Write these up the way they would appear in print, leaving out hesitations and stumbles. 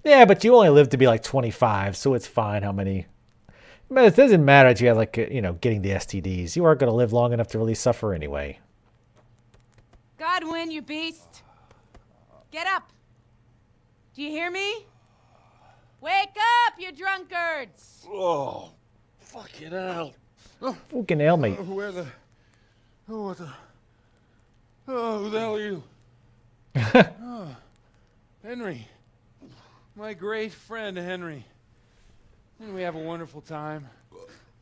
Yeah, but you only live to be like 25, so it's fine how many. But it doesn't matter that you have like, getting the STDs. You aren't going to live long enough to really suffer anyway. Godwin, you beast. Get up. Do you hear me? Wake up, you drunkards. Oh, fucking hell. Fucking hell, mate. Where the... Oh, what the... Oh, who the hell are you? Henry. My great friend, Henry. And we have a wonderful time.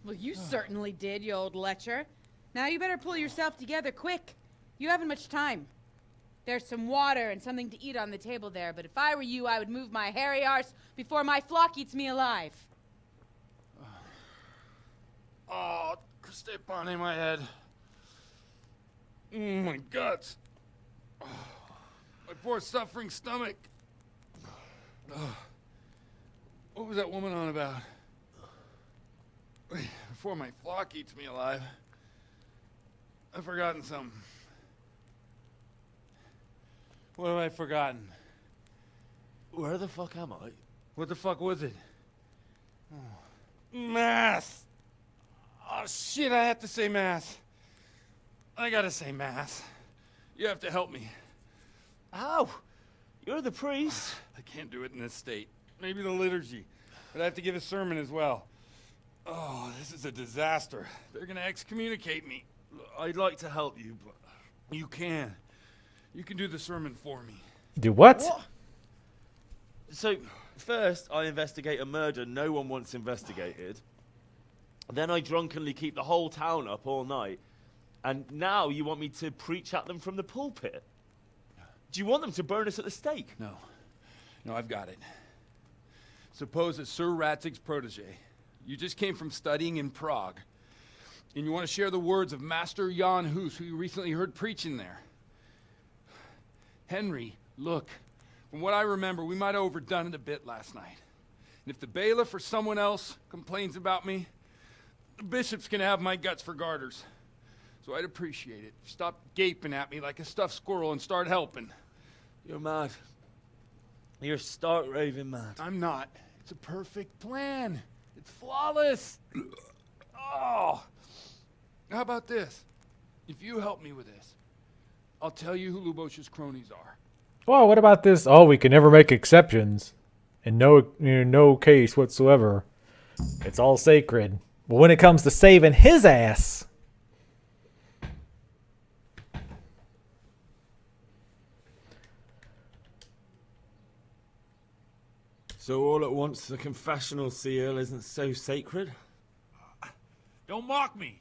Well, you certainly did, you old lecher. Now you better pull yourself together quick. You haven't much time. There's some water and something to eat on the table there, but if I were you, I would move my hairy arse before my flock eats me alive. Oh, step on my head. My guts. Oh, my poor suffering stomach. Oh, what was that woman on about? Before my flock eats me alive. I've forgotten something. What have I forgotten? Where the fuck am I? What the fuck was it? Oh. Mass! Oh shit, I have to say mass. I gotta say mass. You have to help me. How? You're the priest. I can't do it in this state. Maybe the liturgy. But I have to give a sermon as well. Oh, this is a disaster. They're gonna excommunicate me. I'd like to help you, but... You can. You can do the sermon for me. Do what? So, first, I investigate a murder no one wants investigated. Then I drunkenly keep the whole town up all night. And now you want me to preach at them from the pulpit? Do you want them to burn us at the stake? No. No, I've got it. Suppose that Sir Ratzig's protege. You just came from studying in Prague. And you want to share the words of Master Jan Hus, who you recently heard preaching there. Henry, look. From what I remember, we might have overdone it a bit last night. And if the bailiff or someone else complains about me, the bishop's gonna have my guts for garters. So I'd appreciate it. Stop gaping at me like a stuffed squirrel and start helping. You're mad. You're stark raving mad. I'm not. It's a perfect plan. It's flawless. Oh. How about this? If you help me with this, I'll tell you who Lubosh's cronies are. Well, what about this? Oh, we can never make exceptions. In no case whatsoever. It's all sacred. But when it comes to saving his ass... So all at once the confessional seal isn't so sacred? Don't mock me.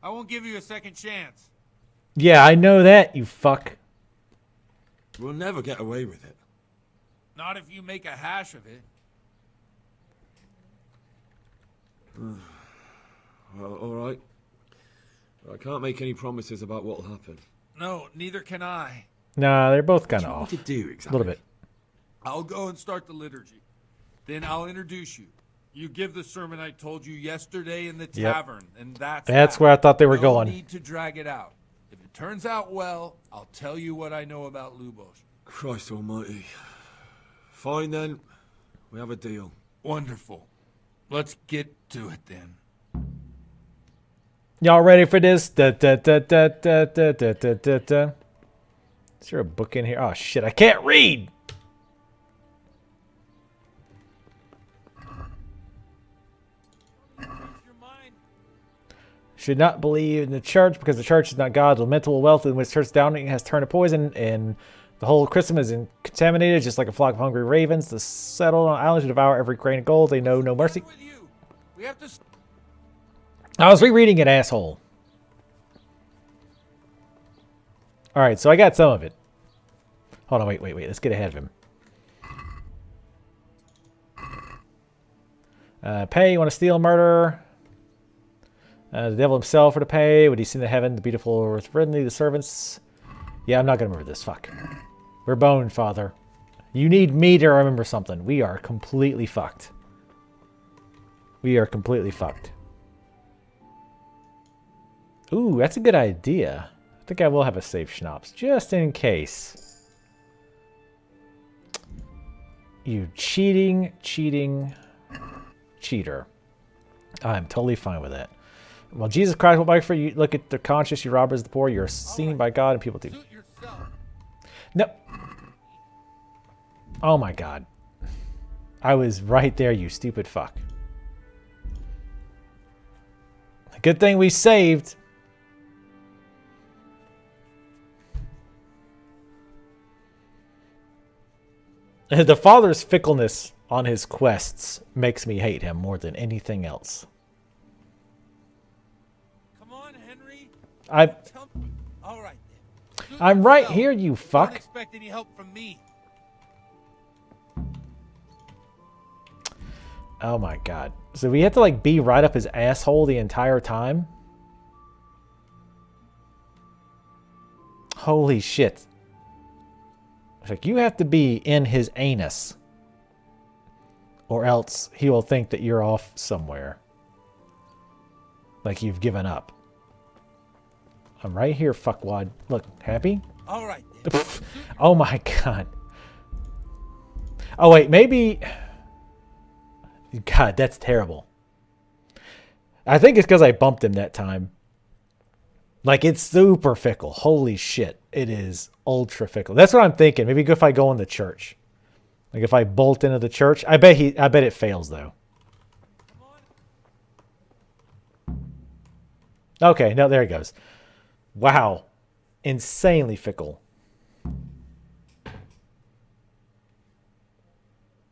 I won't give you a second chance. Yeah, I know that, you fuck. We'll never get away with it. Not if you make a hash of it. Well, all right. I can't make any promises about what'll happen. No, neither can I. Nah, they're both kind What of do you off. want me to do A exactly? little bit. I'll go and start the liturgy. Then I'll introduce you. You give the sermon I told you yesterday in the tavern, and that's that. where I thought they were No going. need to drag it out. If it turns out well, I'll tell you what I know about Lubosh. Christ almighty. Fine then. We have a deal. Wonderful. Let's get to it then. Y'all ready for this? Da, da, da, da, da, da, da, da, da, da. Is there a book in here? Oh shit, I can't read! Should not believe in the church because the church is not God's mental wealth in which church downing has turned to poison, and the whole Christendom is contaminated just like a flock of hungry ravens. The settled on islands to devour every grain of gold. They know no mercy. With you. We have to... I was rereading it, asshole. Alright, so I got some of it. Hold on, wait. Let's get ahead of him. Pay, you want to steal, murder? The devil himself for to pay. Would he send to heaven the beautiful with friendly the servants? Yeah, I'm not going to remember this. Fuck. We're boned, Father. You need me to remember something. We are completely fucked. We are completely fucked. Ooh, that's a good idea. I think I will have a safe schnapps, just in case. You cheating cheater. I'm totally fine with that. Well, Jesus Christ will bike for you. Look at the conscious, you robbers, the poor. You're seen by God and people do. Suit yourself. No. Oh my God. I was right there, you stupid fuck. Good thing we saved. The father's fickleness on his quests makes me hate him more than anything else. Come on, Henry. I All right then. Suit I'm right yourself. here, you Don't fuck. expect any help from me. Oh my God. So we have to like be right up his asshole the entire time? Holy shit. It's like you have to be in his anus. Or else he will think that you're off somewhere. Like you've given up. I'm right here, fuckwad. Look, happy? All right then. Oh my God. Oh wait, maybe... God, that's terrible. I think it's because I bumped him that time. Like, it's super fickle. Holy shit. It is ultra fickle. That's what I'm thinking. Maybe if I go in the church. Like, if I bolt into the church. I bet it fails, though. Okay, no, there he goes. Wow. Insanely fickle.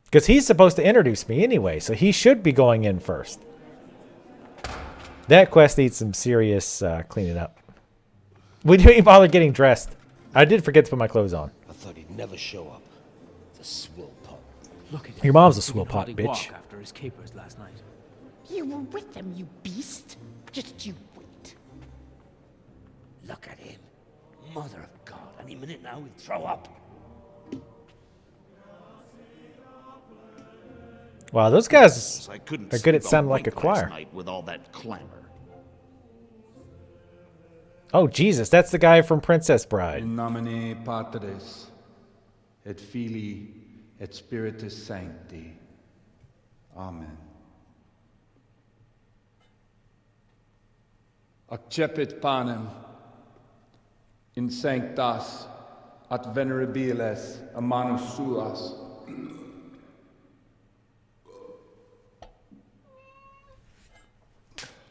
Because he's supposed to introduce me anyway, so he should be going in first. That quest needs some serious cleaning up. We didn't even bother getting dressed. I did forget to put my clothes on. I thought he'd never show up. The swill pot. Look at Your him. mom's a He swill could pot, hardly bitch. walk after his capers last night. You were with them, you beast. Just you wait. Look at him. Mother of God. Any minute now he'll throw up. Wow, those guys I couldn't are good at sleep sounding all like a night last choir. night with all that clamor. Oh, Jesus, that's the guy from Princess Bride. In nomine Patris, et Filii, et Spiritus Sancti. Amen. Accepit panem in sanctas at venerabiles a manus suas.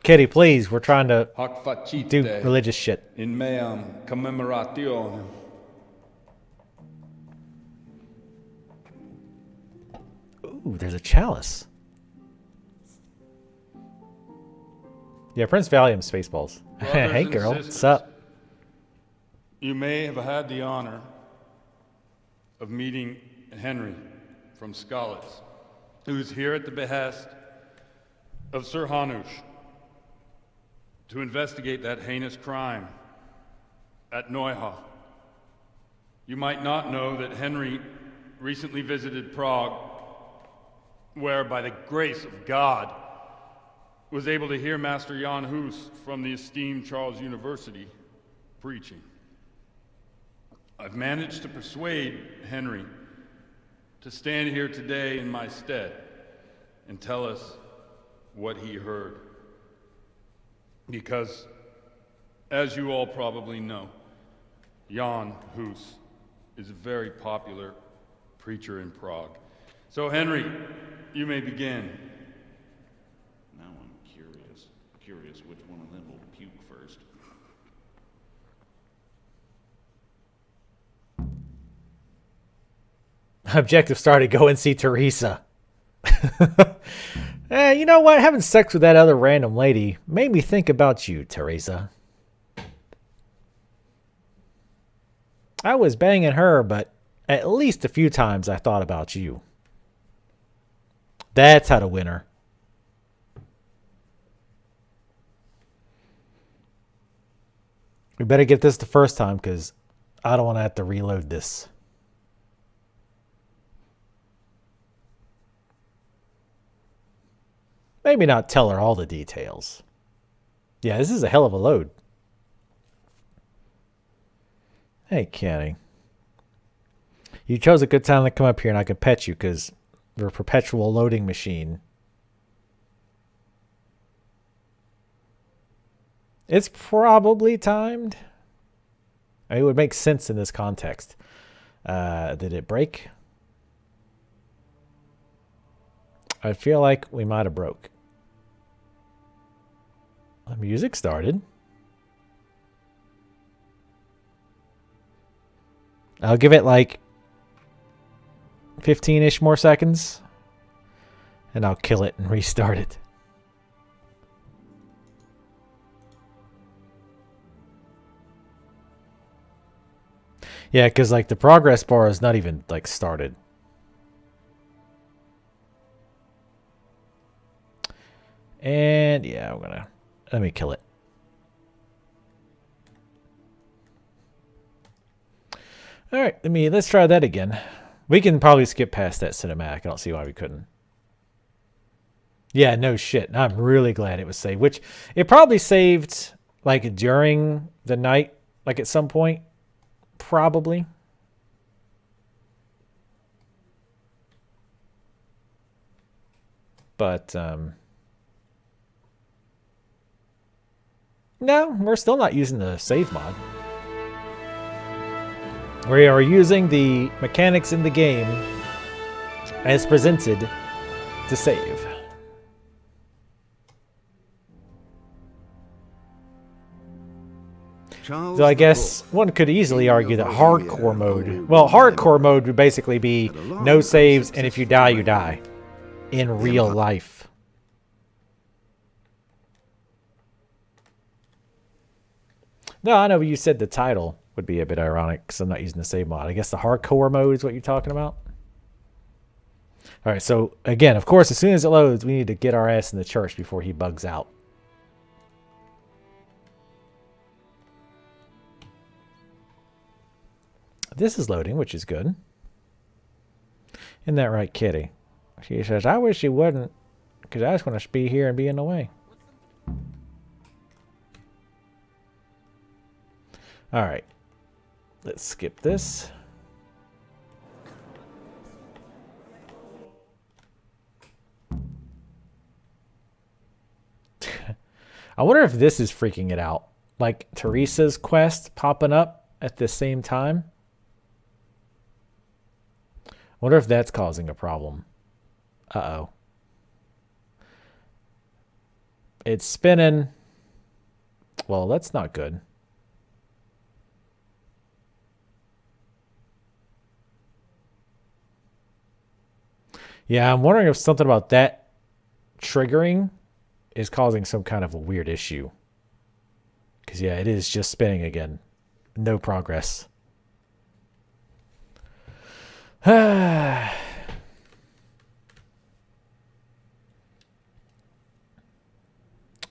Kitty, please, we're trying to Hoc facite do religious shit. in meam commemorationem. Ooh, there's a chalice. Yeah, Prince Valium Spaceballs. Brothers Hey, and girl, sisters, what's up? You may have had the honor of meeting Henry from Skalitz, who is here at the behest of Sir Hanush to investigate that heinous crime at Neuhof. You might not know that Henry recently visited Prague, where, by the grace of God, was able to hear Master Jan Hus from the esteemed Charles University preaching. I've managed to persuade Henry to stand here today in my stead and tell us what he heard. Because, as you all probably know, Jan Hus is a very popular preacher in Prague. So, Henry, you may begin. Now I'm curious which one of them will puke first. Objective started. Go and see Teresa. You know what? Having sex with that other random lady made me think about you, Teresa. I was banging her, but at least a few times I thought about you. That's how to win her. We better get this the first time, because I don't want to have to reload this. Maybe not tell her all the details. Yeah, this is a hell of a load. Hey, Kenny. You chose a good time to come up here and I can pet you because we're a perpetual loading machine. It's probably timed. I mean, it would make sense in this context. Did it break? I feel like we might have broke. The music started. I'll give it like 15-ish more seconds. And I'll kill it and restart it. Yeah, because like the progress bar is not even like started. And yeah, let me kill it. All right, let's try that again. We can probably skip past that cinematic. I don't see why we couldn't. Yeah, no shit. I'm really glad it was saved, which it probably saved like during the night, like at some point. Probably. But, no, we're still not using the save mod. We are using the mechanics in the game as presented to save. So I guess one could easily argue that hardcore mode... Well, hardcore mode would basically be no saves, and if you die, you die. In real life. No, I know, but you said the title would be a bit ironic, because I'm not using the save mod. I guess the hardcore mode is what you're talking about? Alright, so, again, of course, as soon as it loads, we need to get our ass in the church before he bugs out. This is loading, which is good. Isn't that right, Kitty? She says, I wish you wouldn't, because I just want to be here and be in the way. Alright. Let's skip this. I wonder if this is freaking it out. Like Teresa's quest popping up at the same time. I wonder if that's causing a problem. Uh-oh. It's spinning. Well, that's not good. Yeah, I'm wondering if something about that triggering is causing some kind of a weird issue. Because, yeah, it is just spinning again. No progress.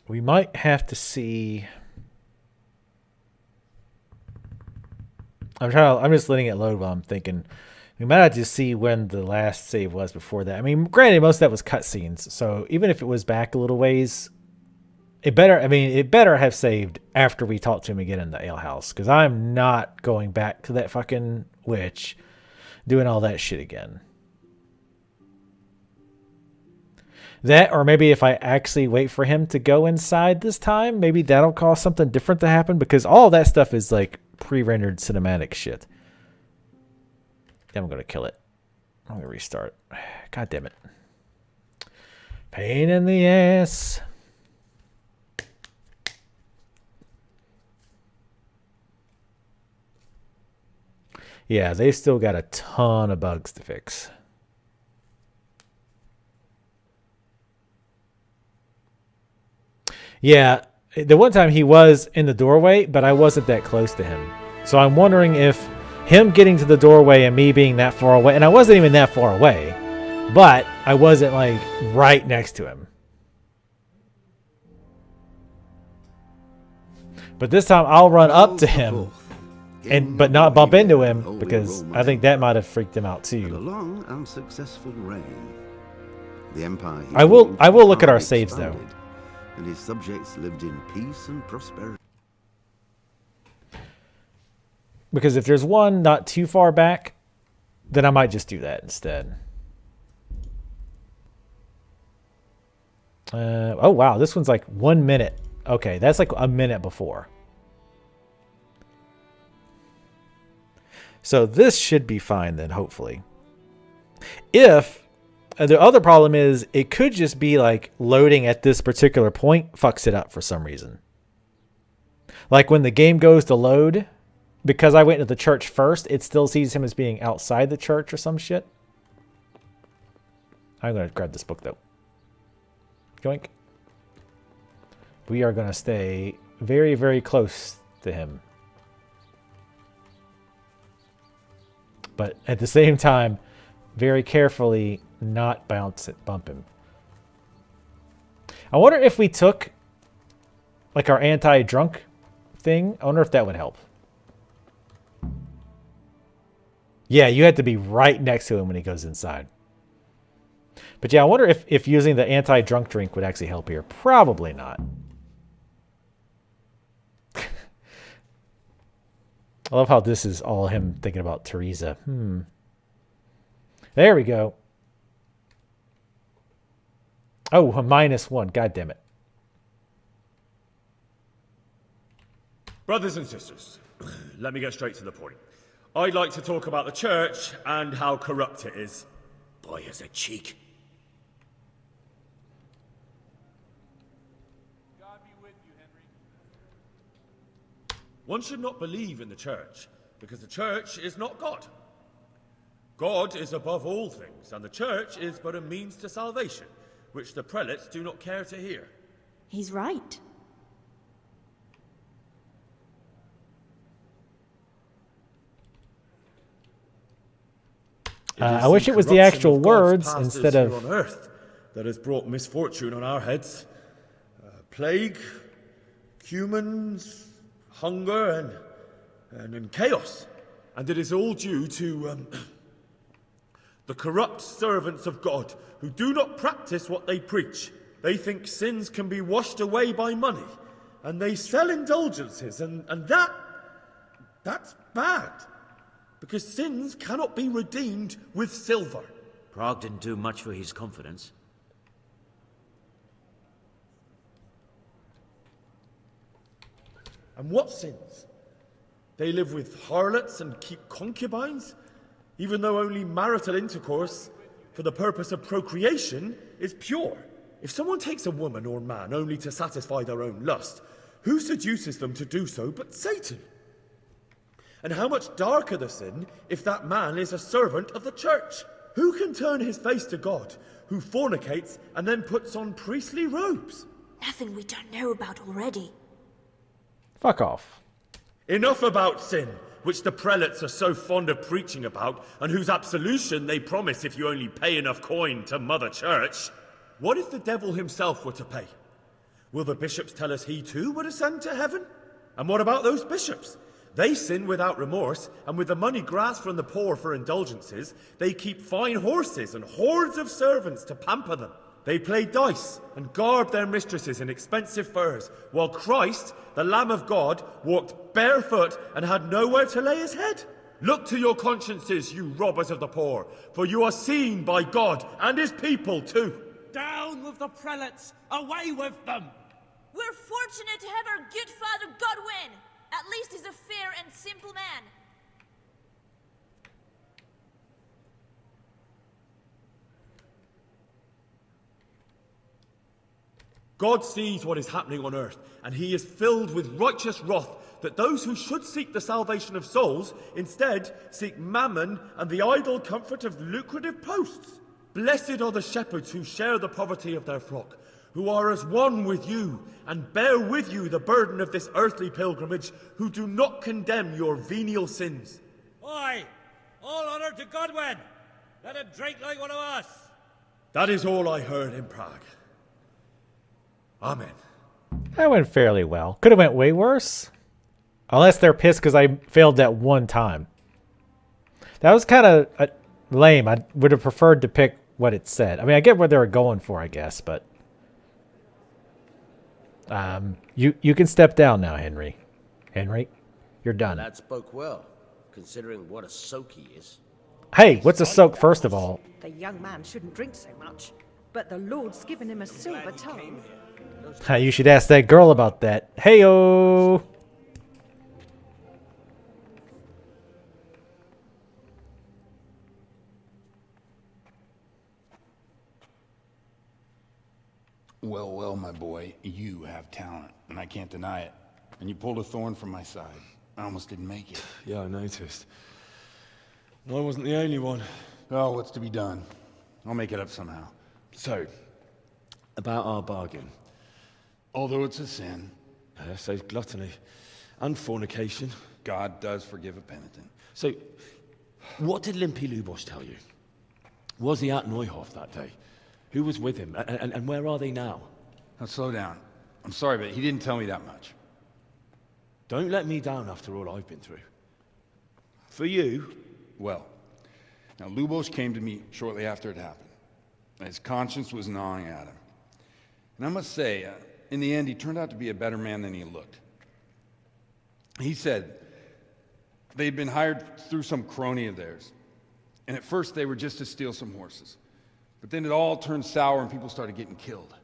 We might have to see. I'm just letting it load while I'm thinking. We might have to see when the last save was before that. I mean, granted, most of that was cutscenes, so even if it was back a little ways, it better have saved after we talked to him again in the alehouse, because I'm not going back to that fucking witch doing all that shit again. That, or maybe if I actually wait for him to go inside this time, maybe that'll cause something different to happen, because all that stuff is like pre-rendered cinematic shit. Then I'm going to kill it. I'm going to restart. God damn it. Pain in the ass. Yeah, they still got a ton of bugs to fix. Yeah, the one time he was in the doorway, but I wasn't that close to him. So I'm wondering if him getting to the doorway and me being that far away, and I wasn't even that far away, but I wasn't like right next to him. But this time I'll run up to him. But not bump into him, because I think that might have freaked him out too. A long and successful reign. The empire I will look at our saves though. And his subjects lived in peace and prosperity. Because if there's one not too far back, then I might just do that instead. Oh, wow. This one's like 1 minute. Okay, that's like a minute before. So this should be fine then, hopefully. If the other problem is it could just be like loading at this particular point fucks it up for some reason. Like when the game goes to load, because I went to the church first, it still sees him as being outside the church or some shit. I'm going to grab this book though. Joink. We are going to stay very, very close to him. But at the same time, very carefully not bump him. I wonder if we took like our anti-drunk thing. I wonder if that would help. Yeah, you had to be right next to him when he goes inside. But yeah, I wonder if using the anti-drunk drink would actually help here. Probably not. I love how this is all him thinking about Teresa. There we go. Oh, a -1. God damn it. Brothers and sisters, let me get straight to the point. I'd like to talk about the church and how corrupt it is. Boy has a cheek. God be with you, Henry. One should not believe in the church, because the church is not God. God is above all things, and the church is but a means to salvation, which the prelates do not care to hear. He's right. I wish it was the actual words instead of... on earth that has brought misfortune on our heads. Plague, humans, hunger, and chaos. And it is all due to the corrupt servants of God who do not practice what they preach. They think sins can be washed away by money, and they sell indulgences, and that's bad. Because sins cannot be redeemed with silver. Prague didn't do much for his confidence. And what sins? They live with harlots and keep concubines, even though only marital intercourse for the purpose of procreation is pure. If someone takes a woman or man only to satisfy their own lust, who seduces them to do so but Satan? And how much darker the sin if that man is a servant of the church? Who can turn his face to God, who fornicates and then puts on priestly robes? Nothing we don't know about already. Fuck off. Enough about sin, which the prelates are so fond of preaching about, and whose absolution they promise if you only pay enough coin to Mother Church. What if the devil himself were to pay? Will the bishops tell us he too would ascend to heaven? And what about those bishops? They sin without remorse, and with the money grasped from the poor for indulgences, they keep fine horses and hordes of servants to pamper them. They play dice and garb their mistresses in expensive furs, while Christ, the Lamb of God, walked barefoot and had nowhere to lay his head. Look to your consciences, you robbers of the poor, for you are seen by God and his people too. Down with the prelates! Away with them! We're fortunate to have our good father Godwin! At least he's a fair and simple man. God sees what is happening on earth, and he is filled with righteous wrath that those who should seek the salvation of souls instead seek mammon and the idle comfort of lucrative posts. Blessed are the shepherds who share the poverty of their flock, who are as one with you and bear with you the burden of this earthly pilgrimage, who do not condemn your venial sins. Aye, all honor to Godwin. Let him drink like one of us. That is all I heard in Prague. Amen. That went fairly well. Could have went way worse. Unless they're pissed because I failed that one time. That was kind of lame. I would have preferred to pick what it said. I mean, I get what they were going for, I guess, but... You can step down now, Henry. Henry, you're done. That spoke well, considering what a soak he is. Hey, what's a soak, first of all? The young man shouldn't drink so much, but the Lord's given him a silver tongue. You should ask that girl about that. Hey-o! Well, well, my boy, you have talent, and I can't deny it. And you pulled a thorn from my side. I almost didn't make it. Yeah, I noticed. I wasn't the only one. Oh, what's to be done? I'll make it up somehow. So, about our bargain. Although it's a sin. So gluttony and fornication. God does forgive a penitent. So, what did Limpy Lubosh tell you? Was he at Neuhof that day? Who was with him? And where are they now? Now, slow down. I'm sorry, but he didn't tell me that much. Don't let me down after all I've been through. For you... Well, now Lubosh came to me shortly after it happened. His conscience was gnawing at him. And I must say, in the end, he turned out to be a better man than he looked. He said they'd been hired through some crony of theirs. And at first they were just to steal some horses. But then it all turned sour and people started getting killed.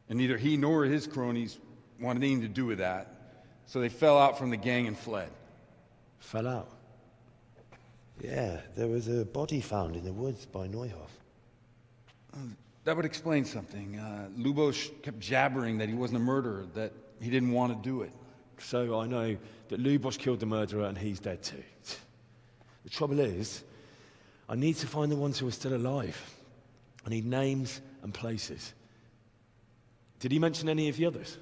And neither he nor his cronies wanted anything to do with that. So they fell out from the gang and fled. Fell out? Yeah, there was a body found in the woods by Neuhof. That would explain something. Lubosh kept jabbering that he wasn't a murderer, that he didn't want to do it. So I know that Lubosh killed the murderer and he's dead too. The trouble is, I need to find the ones who are still alive. I need names and places. Did he mention any of the others?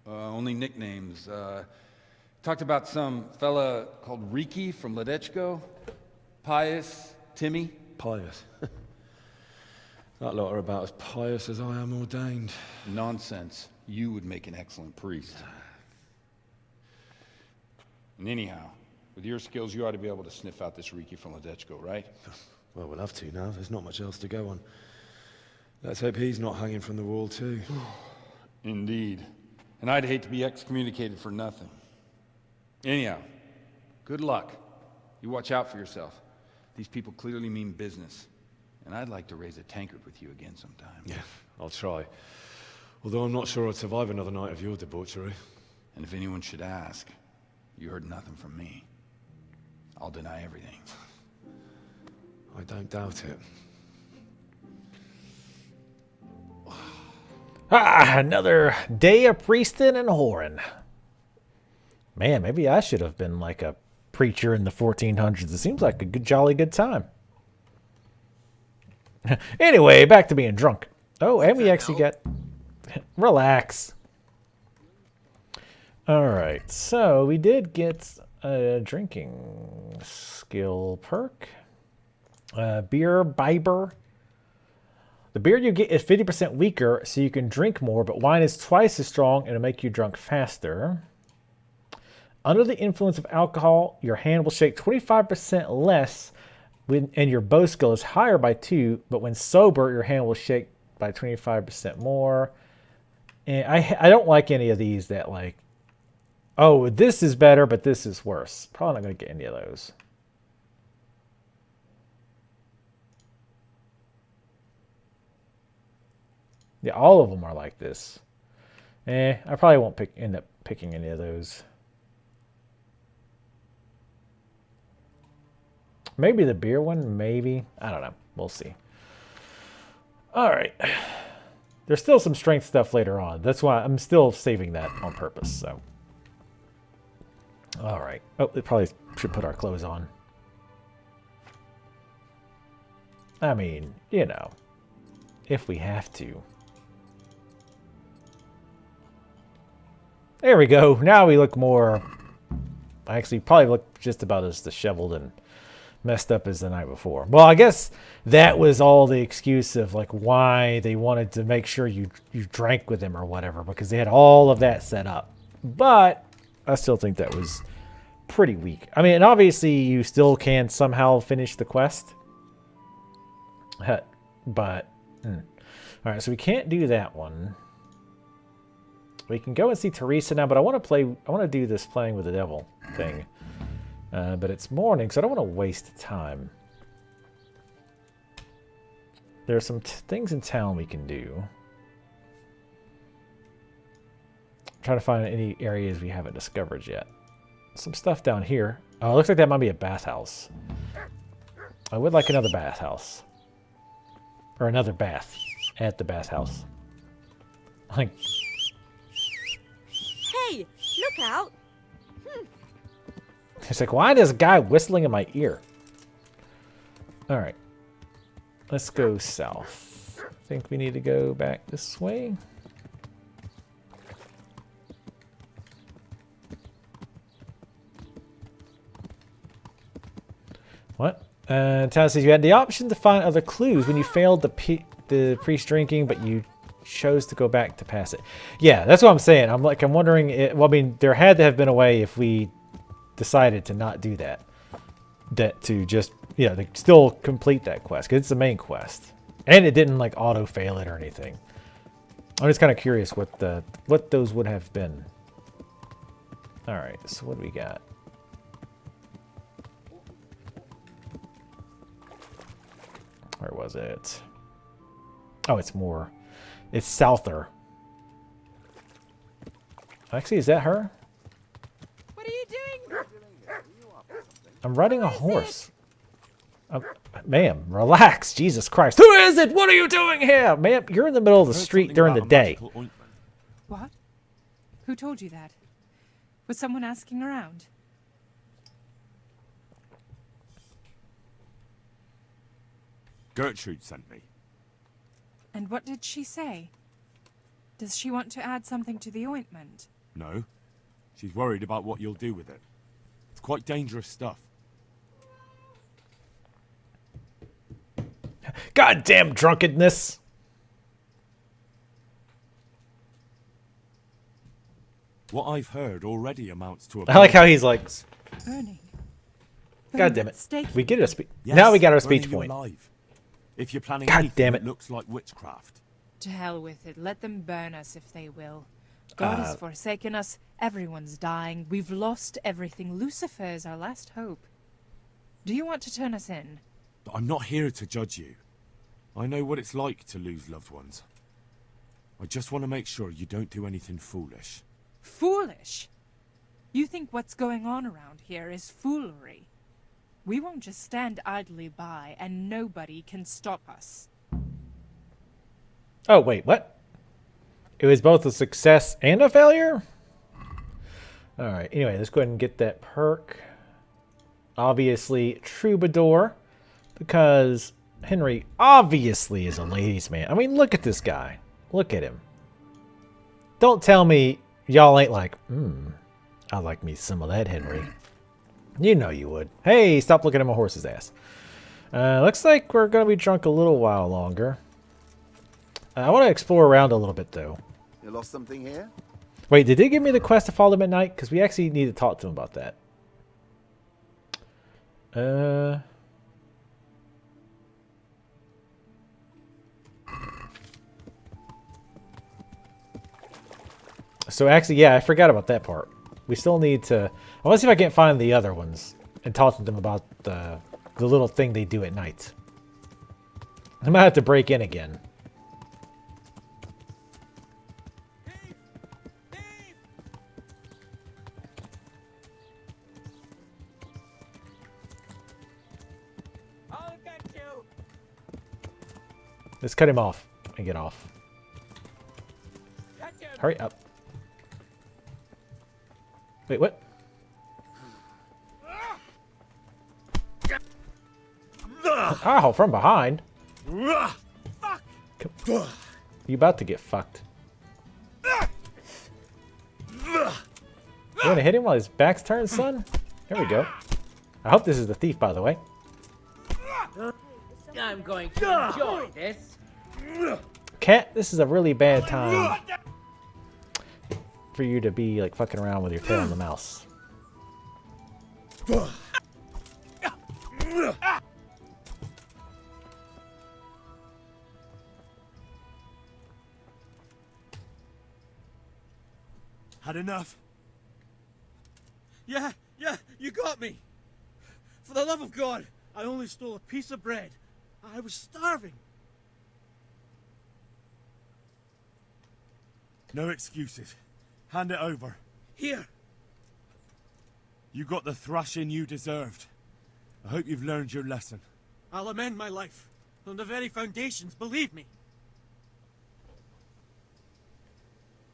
Only nicknames. Talked about some fella called Riki from Ledechko, Pius, Timmy. Pius. That lot are about as pious as I am ordained. Nonsense. You would make an excellent priest. And anyhow, with your skills, you ought to be able to sniff out this Riki from Ledechko, right? Well, we'll have to now. There's not much else to go on. Let's hope he's not hanging from the wall too. Indeed. And I'd hate to be excommunicated for nothing. Anyhow, good luck. You watch out for yourself. These people clearly mean business. And I'd like to raise a tankard with you again sometime. Yeah, I'll try. Although I'm not sure I'd survive another night of your debauchery. And if anyone should ask, you heard nothing from me. I'll deny everything. I don't doubt it. Another day of priesting and whoring. Man, maybe I should have been like a preacher in the 1400s. It seems like a good, jolly good time. Anyway, back to being drunk. Oh, and we actually got... Relax. Alright, so we did get a drinking skill perk. Beer Biber. The beer you get is 50% weaker, so you can drink more, but wine is twice as strong and it'll make you drunk faster. Under the influence of alcohol, your hand will shake 25% less, and your bow skill is higher by 2, but when sober, your hand will shake by 25% more. And I don't like any of these that like, oh, this is better, but this is worse. Probably not going to get any of those. Yeah, all of them are like this. I probably won't end up picking any of those. Maybe the beer one, maybe. I don't know. We'll see. All right. There's still some strength stuff later on. That's why I'm still saving that on purpose. So, all right. Oh, it probably should put our clothes on. I mean, you know, if we have to. There we go. Now we look more... I actually probably look just about as disheveled and messed up as the night before. Well, I guess that was all the excuse of like why they wanted to make sure you drank with him or whatever, because they had all of that set up. But I still think that was pretty weak. I mean, and obviously you still can somehow finish the quest. But, all right, so we can't do that one. We can go and see Teresa now, but I want to do this playing with the devil thing. But it's morning, so I don't want to waste time. There are some things in town we can do. I'm trying to find any areas we haven't discovered yet. Some stuff down here. Oh, it looks like that might be a bathhouse. I would like another bathhouse. Or another bath at the bathhouse. Like, Hey, look out! it's like, why is a guy whistling in my ear? Alright. Let's go south. I think we need to go back this way. What? Town says you had the option to find other clues when you failed the priest drinking, but you chose to go back to pass it. Yeah, that's what I'm saying. I'm wondering. Well, I mean, there had to have been a way if we decided to not do that. That to just to still complete that quest because it's the main quest, and it didn't like auto fail it or anything. I'm just kind of curious what those would have been. All right, so what do we got? Where was it? Oh, it's more. It's Souther. Actually, is that her? What are you doing? I'm riding a horse. Ma'am, relax. Jesus Christ. Who is it? What are you doing here? Ma'am, you're in the middle of the street during the day. What? Who told you that? Was someone asking around? Gertrude sent me. And what did she say? Does she want to add something to the ointment? No. She's worried about what you'll do with it. It's quite dangerous stuff. Goddamn drunkenness. What I've heard already amounts to a... I like how he's like... Burning. God damn it. Staking. We get a speech. Yes, now we got our speech burning you point. alive. If you're planning God anything damn it. that looks like witchcraft. To hell with it. Let them burn us if they will. God has forsaken us. Everyone's dying. We've lost everything. Lucifer is our last hope. Do you want to turn us in? But I'm not here to judge you. I know what it's like to lose loved ones. I just want to make sure you don't do anything foolish. Foolish? You think what's going on around here is foolery? We won't just stand idly by, and nobody can stop us. Oh, wait, what? It was both a success and a failure? Alright, anyway, let's go ahead and get that perk. Obviously, Troubadour. Because Henry obviously is a ladies' man. I mean, look at this guy. Look at him. Don't tell me y'all ain't like, I like me some of that, Henry. You know you would. Hey, stop looking at my horse's ass. Looks like we're going to be drunk a little while longer. I want to explore around a little bit, though. You lost something here? Wait, did they give me the quest to follow them at night? Because we actually need to talk to them about that. So actually, yeah, I forgot about that part. We still need to... I want to see if I can't find the other ones and talk to them about the little thing they do at night. I might have to break in again. I'll get you. Let's cut him off and get off. Hurry up. Wait, what? Ow, from behind. Fuck. You about to get fucked. You want to hit him while his back's turned, son? There we go. I hope this is the thief, by the way. I'm going to enjoy this. Cat, this is a really bad time for you to be like fucking around with your tail on the mouse. Had enough? Yeah, you got me. For the love of God, I only stole a piece of bread. I was starving. No excuses. Hand it over. Here. You got the thrashing you deserved. I hope you've learned your lesson. I'll amend my life. From the very foundations, believe me.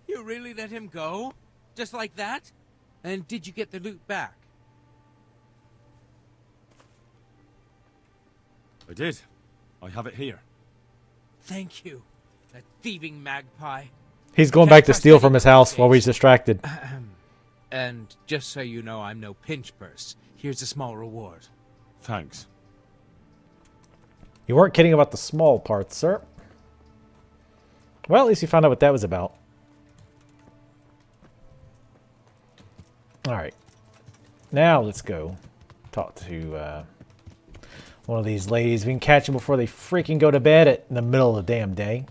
You really let him go? Just like that? And did you get the loot back? I did. I have it here. Thank you. That thieving magpie. He's going back to steal from his house while he's distracted. And just so you know, I'm no pinch purse. Here's a small reward. Thanks. You weren't kidding about the small parts, sir. Well, at least you found out what that was about. Alright. Now let's go talk to one of these ladies. We can catch them before they freaking go to bed in the middle of the damn day.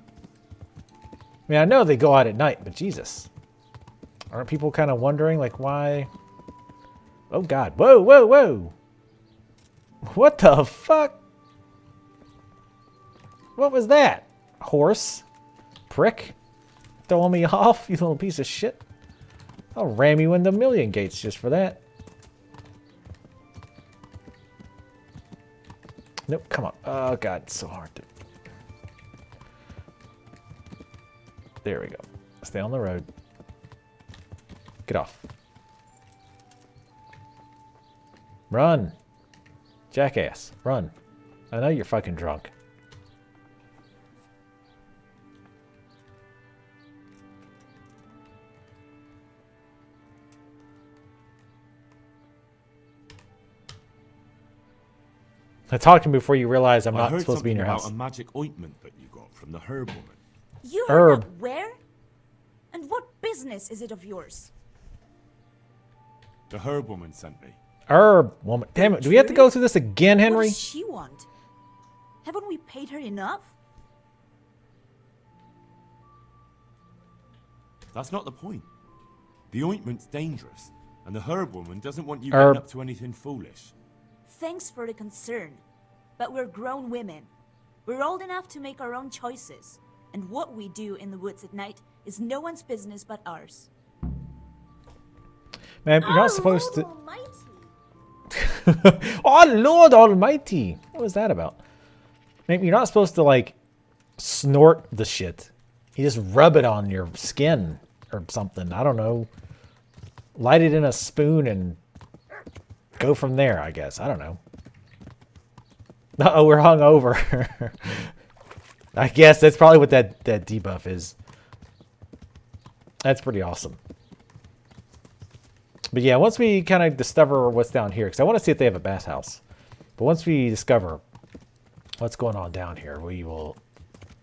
I mean, I know they go out at night, but Jesus. Aren't people kind of wondering, like, why? Oh, God. Whoa, whoa, whoa. What the fuck? What was that? Horse? Prick? Throwing me off, you little piece of shit. I'll ram you into a million gates just for that. Nope, come on. Oh, God, it's so hard to... There we go. Stay on the road. Get off. Run. Jackass, run. I know you're fucking drunk. I talked to him before you realize I'm not supposed to be in your house. I heard something about a magic ointment that you got from the herb woman. You heard that where? And what business is it of yours? The herb woman sent me. Herb woman. Damn it. Do we have to go through this again, Henry? What does she want? Haven't we paid her enough? That's not the point. The ointment's dangerous, and the herb woman doesn't want you Herb. getting up to anything foolish. Thanks for the concern, but we're grown women. We're old enough to make our own choices, and what we do in the woods at night is no one's business but ours. Man, you're not supposed to... Oh, Lord Almighty! What was that about? Man, you're not supposed to, like, snort the shit. You just rub it on your skin or something. I don't know. Light it in a spoon and go from there, I guess. I don't know. Uh-oh, we're hungover. I guess that's probably what that debuff is. That's pretty awesome. But yeah, once we kind of discover what's down here, because I want to see if they have a bathhouse. But once we discover what's going on down here, we will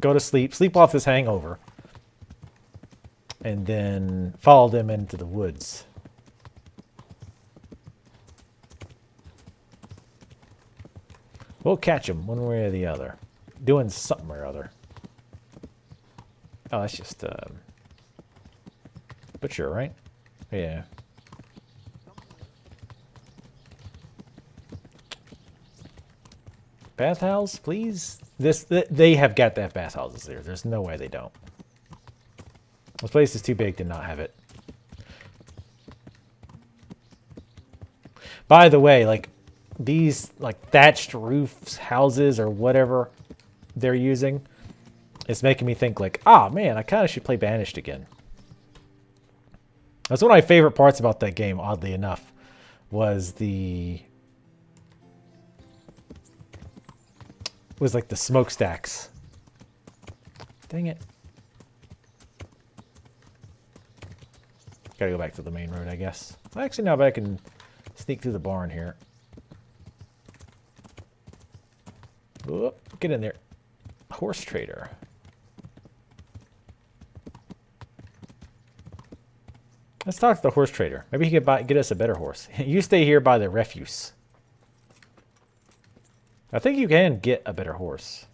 go to sleep off this hangover, and then follow them into the woods. We'll catch them one way or the other. Doing something or other. Oh, that's just, butcher, right? Yeah. Bathhouse, please? They have got to have bathhouses there. There's no way they don't. This place is too big to not have it. By the way, like, these, like, thatched roofs, houses, or whatever they're using, it's making me think, like, ah, man, I kind of should play Banished again. That's one of my favorite parts about that game, oddly enough, was like the smokestacks. Dang it. Gotta go back to the main road, I guess. Actually, now I can sneak through the barn here. Whoop, get in there. Horse trader. Let's talk to the horse trader. Maybe he could get us a better horse. You stay here by the refuse. I think you can get a better horse.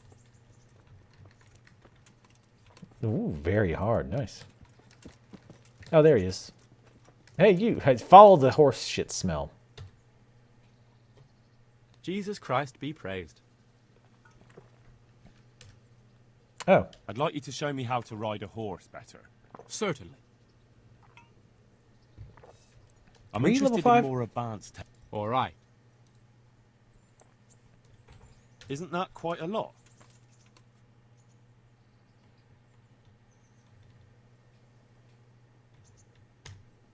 Ooh, very hard. Nice. Oh, there he is. Hey, you. Follow the horse shit smell. Jesus Christ be praised. Oh. I'd like you to show me how to ride a horse better. Certainly. I'm Are you interested level in 5? more advanced. All right. Isn't that quite a lot?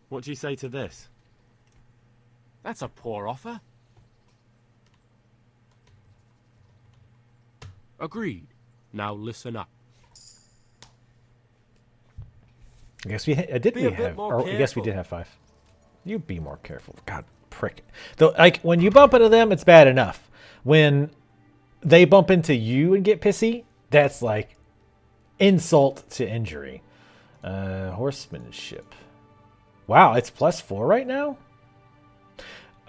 What do you say to this? That's a poor offer. Agreed. Now listen up. I guess we did Be a we bit have, more or I guess we careful. did have 5. You be more careful. God, prick. Though, like when you bump into them, it's bad enough. When they bump into you and get pissy, that's like insult to injury. Horsemanship. Wow, it's +4 right now?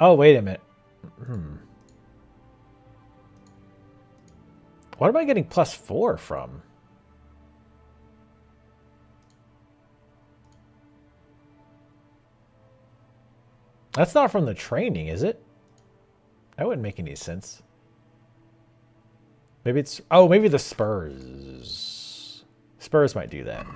Oh, wait a minute. What am I getting +4 from? That's not from the training, is it? That wouldn't make any sense. Maybe it's... Oh, maybe the spurs. Spurs might do that.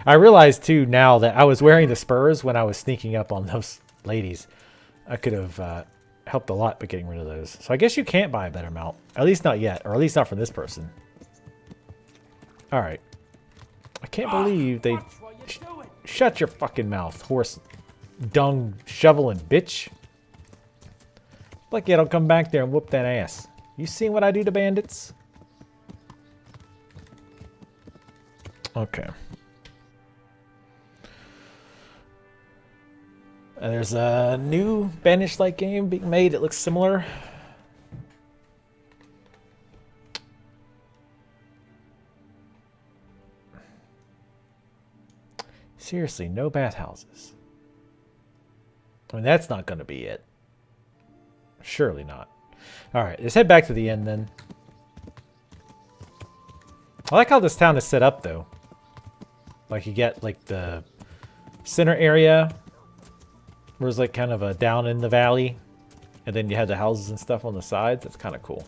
I realized, too, now that I was wearing the spurs when I was sneaking up on those ladies. I could have helped a lot by getting rid of those. So I guess you can't buy a better mount. At least not yet. Or at least not from this person. Alright. I can't believe they... Shut your fucking mouth, horse dung shoveling bitch. Like, yeah, don't come back there and whoop that ass. You seen what I do to bandits? Okay. There's a new Banished-like game being made. It looks similar. Seriously, no bathhouses. I mean, that's not going to be it. Surely not. Alright, let's head back to the end then. I like how this town is set up, though. Like, you get, like, the center area... where it's like kind of a down in the valley, and then you have the houses and stuff on the sides. That's kind of cool.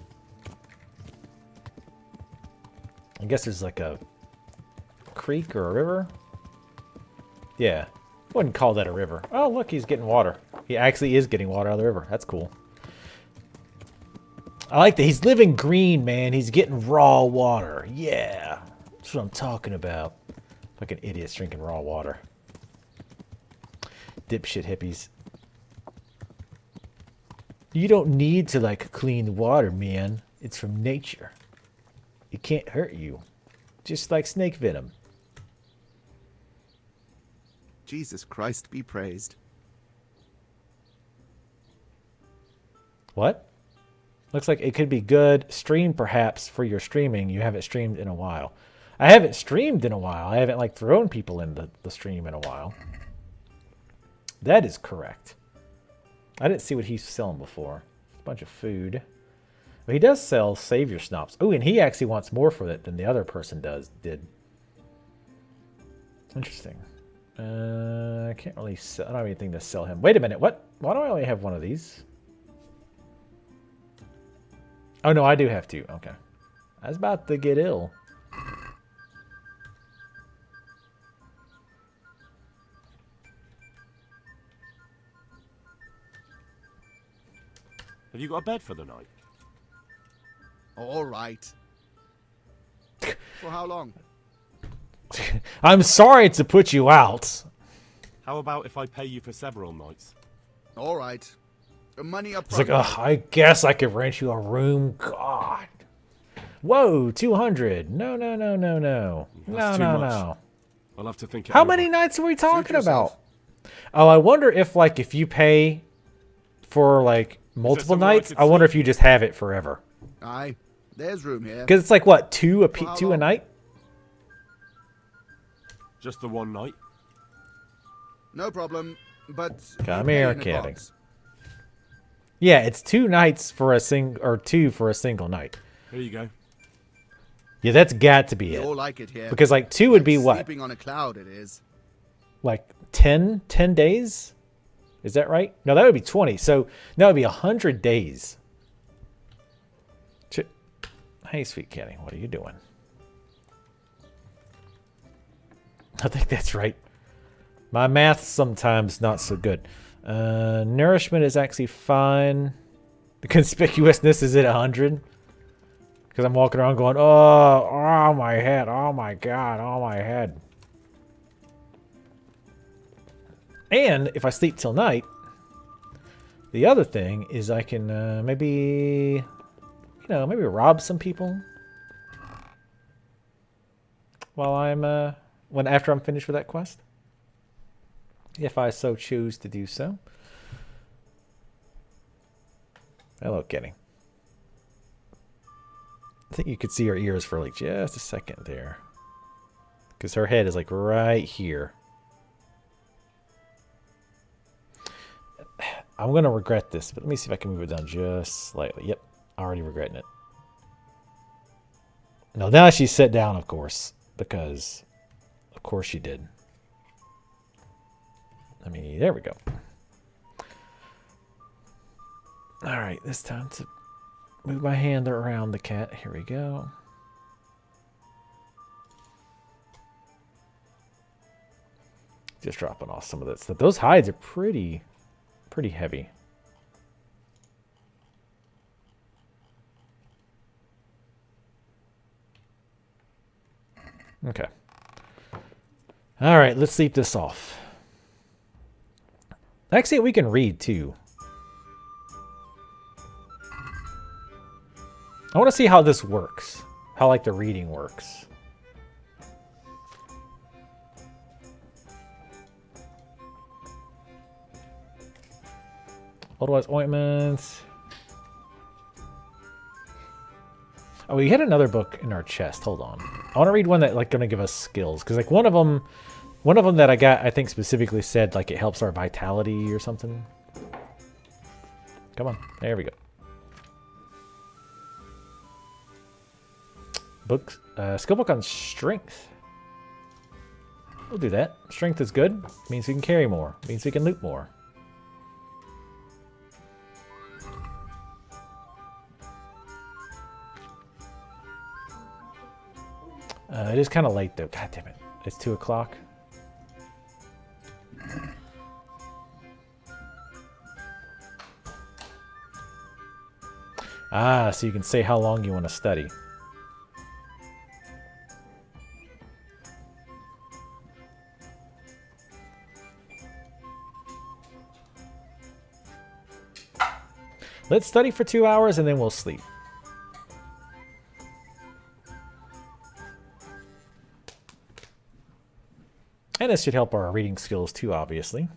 I guess there's like a creek or a river. Yeah, wouldn't call that a river. Oh, look, he's getting water. He actually is getting water out of the river. That's cool. I like that. He's living green, man. He's getting raw water. Yeah, that's what I'm talking about. Fucking idiots drinking raw water. Dipshit hippies. You don't need to like clean water, man. It's from nature. It can't hurt you. Just like snake venom. Jesus Christ be praised. What? Looks like it could be good. Stream perhaps for your streaming. You haven't streamed in a while. I haven't streamed in a while. I haven't like thrown people in the stream in a while. That is correct. I didn't see what he's selling before. A bunch of food. But he does sell Savior Snops. Oh, and he actually wants more for it than the other person did. Interesting. I can't really sell. I don't have anything to sell him. Wait a minute. What? Why do I only have one of these? Oh, no, I do have two. Okay. I was about to get ill. Have you got a bed for the night? All right. For how long? I'm sorry to put you out. How about if I pay you for several nights? All right. Money up It's front. like, ugh, I guess I could rent you a room. God. Whoa, 200. No, no, no, no, no. That's No, too no, much. no. I'll have to think it How over. many nights are we talking yourself. about? Oh, I wonder if, like, if you pay for, like, multiple somewhere I nights, could I wonder sleep? if you just have it forever. Aye. There's room here. Because it's like, what, two how a long? night? Just the one night? No problem. But Come you pay here, in kitty. advance. Yeah, it's 2 nights for a two for a single night. Here you go. Yeah, that's got to be We it. all like it here. Because like 2 would be what? Sleeping on a cloud it is. Like 10 days? Is that right? No, that would be 20. So no, it would be 100 days. Hey, sweet Kenny, what are you doing? I think that's right. My math's sometimes not so good. Nourishment is actually fine. The conspicuousness is at 100. Because I'm walking around going, oh, my head. Oh, my God. Oh, my head. And if I sleep till night, the other thing is I can maybe, maybe rob some people while I'm, after I'm finished with that quest. If I so choose to do so. Hello, Kenny. I think you could see her ears for like just a second there. Because her head is like right here. I'm going to regret this, but let me see if I can move it down just slightly. Yep, already regretting it. No, now she's set down, of course, because of course she did. There we go. All right, this time to move my hand around the cat. Here we go. Just dropping off some of that stuff. Those hides are pretty heavy. Okay. All right, let's sleep this off. Actually, we can read too. I want to see how this works. How like the reading works. Otherwise, ointments. Oh, we had another book in our chest. Hold on. I want to read one that like gonna give us skills because like one of them that I got, I think specifically said like it helps our vitality or something. Come on, there we go. Books, skill book on strength. We'll do that. Strength is good. Means we can carry more. Means we can loot more. It is kind of late though. God damn it. It's 2 o'clock. Ah, so you can say how long you want to study. Let's study for 2 hours and then we'll sleep. And this should help our reading skills too, obviously.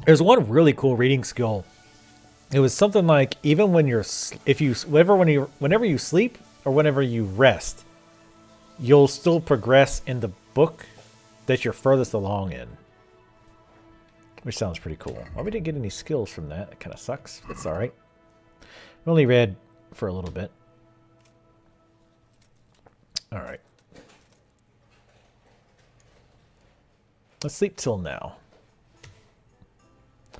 There's one really cool reading skill. It was something like even when you're whenever you sleep or whenever you rest, you'll still progress in the book that you're furthest along in. Which sounds pretty cool. Well, we didn't get any skills from that. It kind of sucks. It's all right. We only read for a little bit. All right. Let's sleep till now.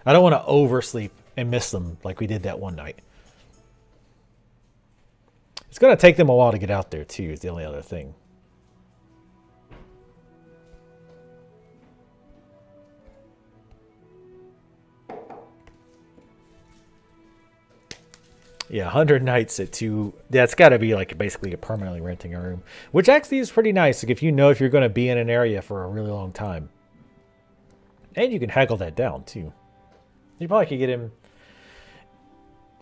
I don't want to oversleep and miss them like we did that one night. It's going to take them a while to get out there too, is the only other thing. Yeah, 100 nights at 2. That's got to be like basically permanently renting a room. Which actually is pretty nice like if you know if you're going to be in an area for a really long time. And you can haggle that down too. You probably could get him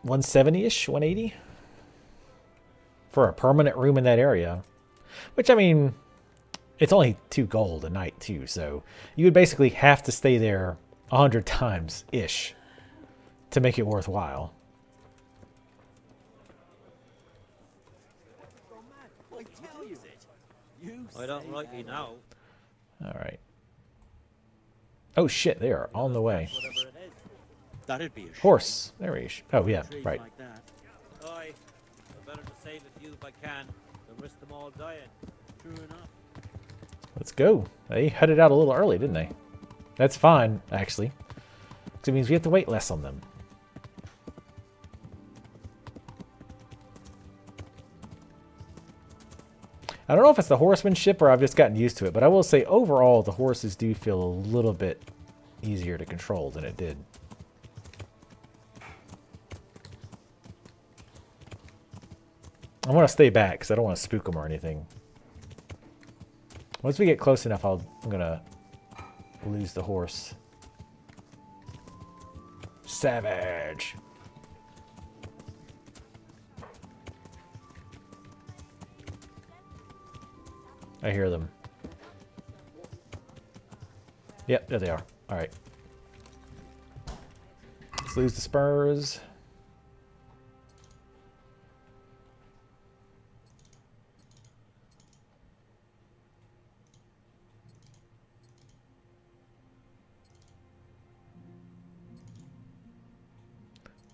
170-ish, 180 for a permanent room in that area. Which, I mean, it's only 2 gold a night too. So you would basically have to stay there 100 times-ish to make it worthwhile. I don't like you now. All right. Oh shit, they are on the way. That'd be a Horse. There he is. Oh, yeah, trees right. like that. Aye, I better to save a few if I can. They'll risk them all dying. True enough. Let's go. They headed out a little early, didn't they? That's fine, actually. Because it means we have to wait less on them. I don't know if it's the horsemanship or I've just gotten used to it, but I will say overall the horses do feel a little bit easier to control than it did. I want to stay back because I don't want to spook them or anything. Once we get close enough, I'm going to lose the horse. Savage. I hear them. Yep, there they are. All right. Let's lose the spurs.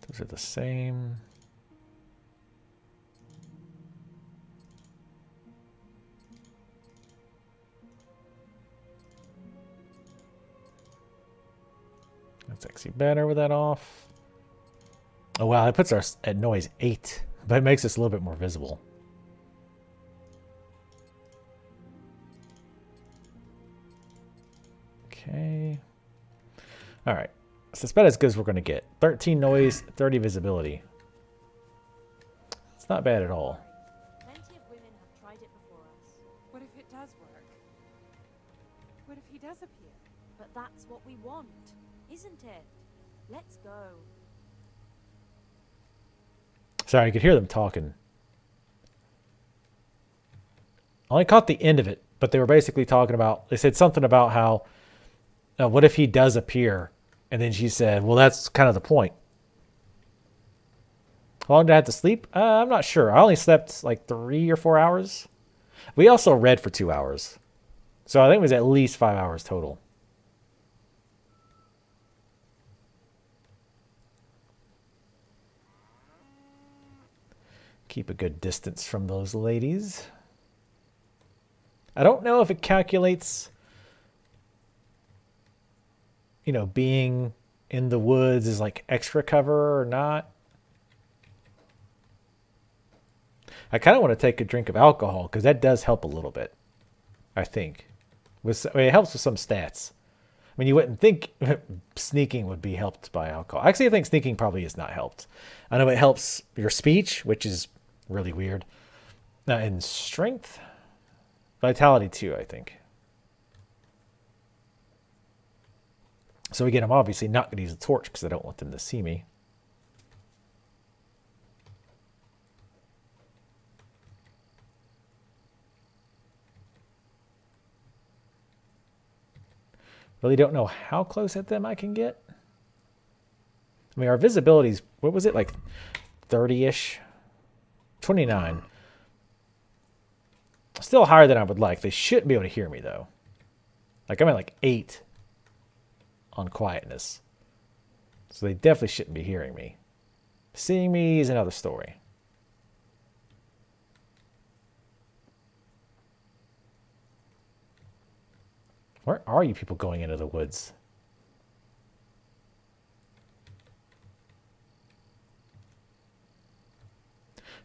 Those are the same. That's actually better with that off. Oh wow, that puts us at noise 8, but it makes us a little bit more visible. Okay. All right. So it's about as good as we're going to get. 13 noise, 30 visibility. It's not bad at all. Plenty of women have tried it before us. What if it does work? What if he does appear? But that's what we want, isn't it? Let's go. Sorry, I could hear them talking. I only caught the end of it, but they were basically talking about, they said something about how, what if he does appear? And then she said, well, that's kind of the point. How long did I have to sleep? I'm not sure. I only slept like 3 or 4 hours. We also read for 2 hours. So I think it was at least 5 hours total. Keep a good distance from those ladies. I don't know if it calculates, you know, being in the woods is like extra cover or not. I kind of want to take a drink of alcohol because that does help a little bit, I think. It helps with some stats. I mean, you wouldn't think sneaking would be helped by alcohol. Actually, I think sneaking probably is not helped. I know it helps your speech, which is really weird. And strength. Vitality too, I think. So again, I'm obviously not going to use a torch because I don't want them to see me. Really don't know how close at them I can get. I mean, our visibility's, what was it, like 30-ish? 29. Still higher than I would like. They shouldn't be able to hear me, though. Like, I'm at like 8 on quietness. So they definitely shouldn't be hearing me. Seeing me is another story. Where are you people going into the woods?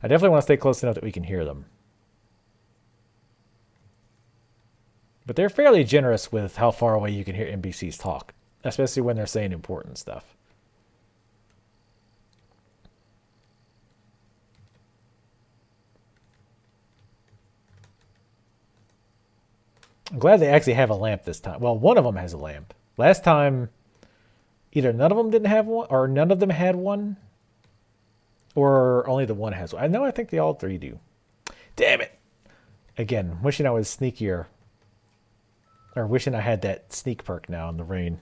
I definitely want to stay close enough that we can hear them. But they're fairly generous with how far away you can hear NPCs talk, especially when they're saying important stuff. I'm glad they actually have a lamp this time. Well, one of them has a lamp. Last time, either none of them didn't have one, or none of them had one, or only the one has one. I think they all three do. Damn it! Again, wishing I was sneakier. Or wishing I had that sneak perk now in the rain.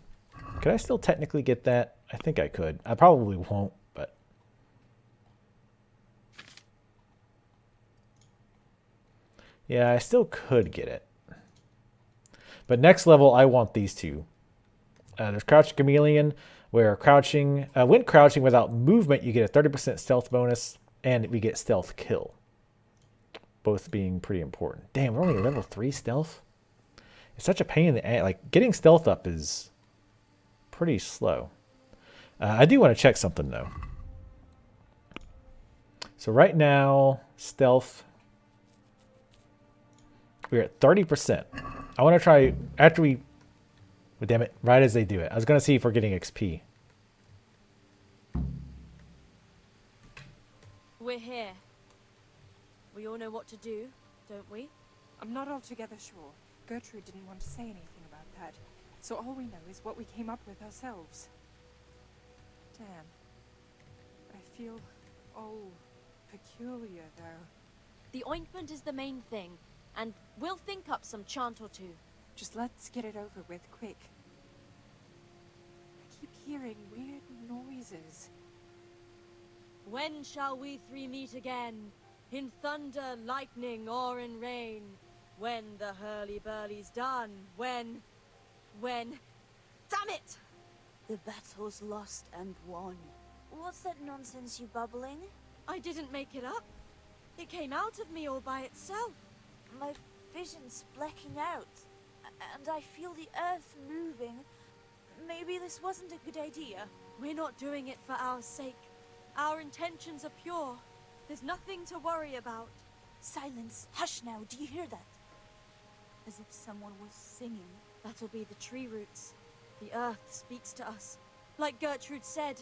Could I still technically get that? I think I could. I probably won't, but... yeah, I still could get it. But next level, I want these two. There's Crouch Chameleon. where crouching, when crouching without movement, you get a 30% stealth bonus, and we get stealth kill. Both being pretty important. Damn, we're only level 3 stealth? It's such a pain in the ass. Like, getting stealth up is pretty slow. I do want to check something, though. So right now, stealth, we're at 30%. I want to try, after we, well, damn it, right as they do it. I was going to see if we're getting XP. We're here. We all know what to do, don't we? I'm not altogether sure. Gertrude didn't want to say anything about that. So all we know is what we came up with ourselves. Damn. I feel all peculiar, though. The ointment is the main thing, and we'll think up some chant or two. Just let's get it over with, quick. I keep hearing weird noises. When shall we three meet again? In thunder, lightning, or in rain? When the hurly-burly's done? When? Damn it! The battle's lost and won. What's that nonsense you bubbling? I didn't make it up. It came out of me all by itself. My vision's blacking out, and I feel the earth moving. Maybe this wasn't a good idea. We're not doing it for our sake. Our intentions are pure. There's nothing to worry about. Silence. Hush now. Do you hear that? As if someone was singing. That'll be the tree roots. The earth speaks to us. Like Gertrude said.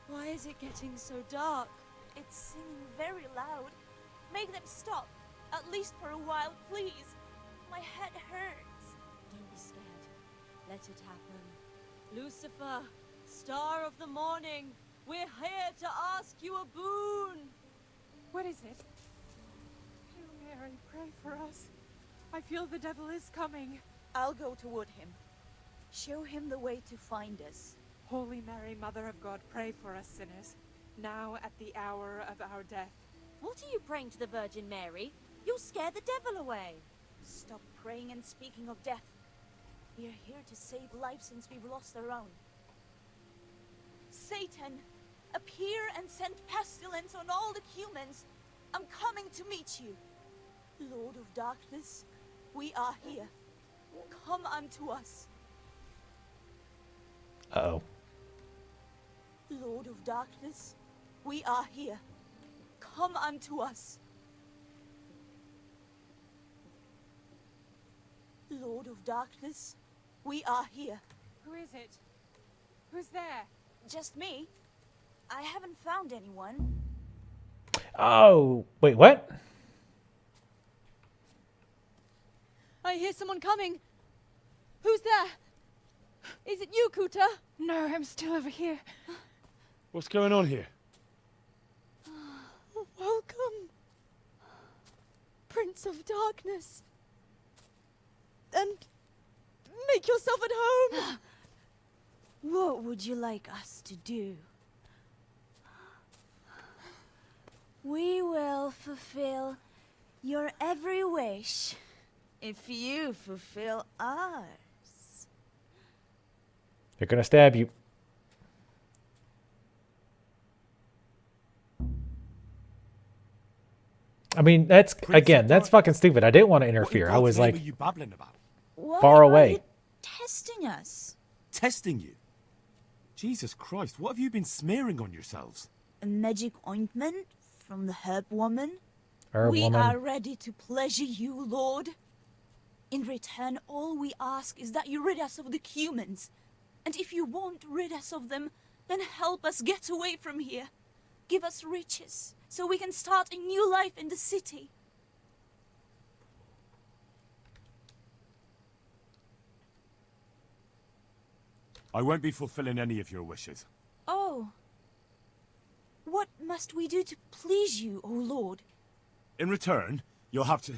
Why is it getting so dark? It's singing very loud. Make them stop. At least for a while, please. My head hurts. Don't be scared. Let it happen. Lucifer, star of the morning, we're here to ask you a boon. What is it? Hail Mary, pray for us. I feel the devil is coming. I'll go toward him. Show him the way to find us. Holy Mary, Mother of God, pray for us sinners, now at the hour of our death. What are you praying to the Virgin Mary? You'll scare the devil away. Stop praying and speaking of death. We are here to save lives since we've lost our own. Satan, appear and send pestilence on all the humans. I'm coming to meet you. Lord of darkness, we are here. Come unto us. Uh-oh. Lord of darkness, we are here. Come unto us. Lord of darkness, we are here. Who is it? Who's there? Just me. I haven't found anyone. Oh, wait, what? I hear someone coming. Who's there? Is it you, Kuta? No, I'm still over here. What's going on here? Welcome, Prince of Darkness. And make yourself at home. What would you like us to do? We will fulfill your every wish if you fulfill ours. They're gonna stab you. I mean, that's, again, that's fucking stupid. I didn't want to interfere. I was like, what are you babbling about? far away. Are you testing us? Testing you? Jesus Christ, what have you been smearing on yourselves? A magic ointment from the herb woman? Herb we woman. are ready to pleasure you, Lord. In return, all we ask is that you rid us of the humans. And if you won't rid us of them, then help us get away from here. Give us riches, so we can start a new life in the city. I won't be fulfilling any of your wishes. Oh. What must we do to please you, O Lord? In return, you'll have to...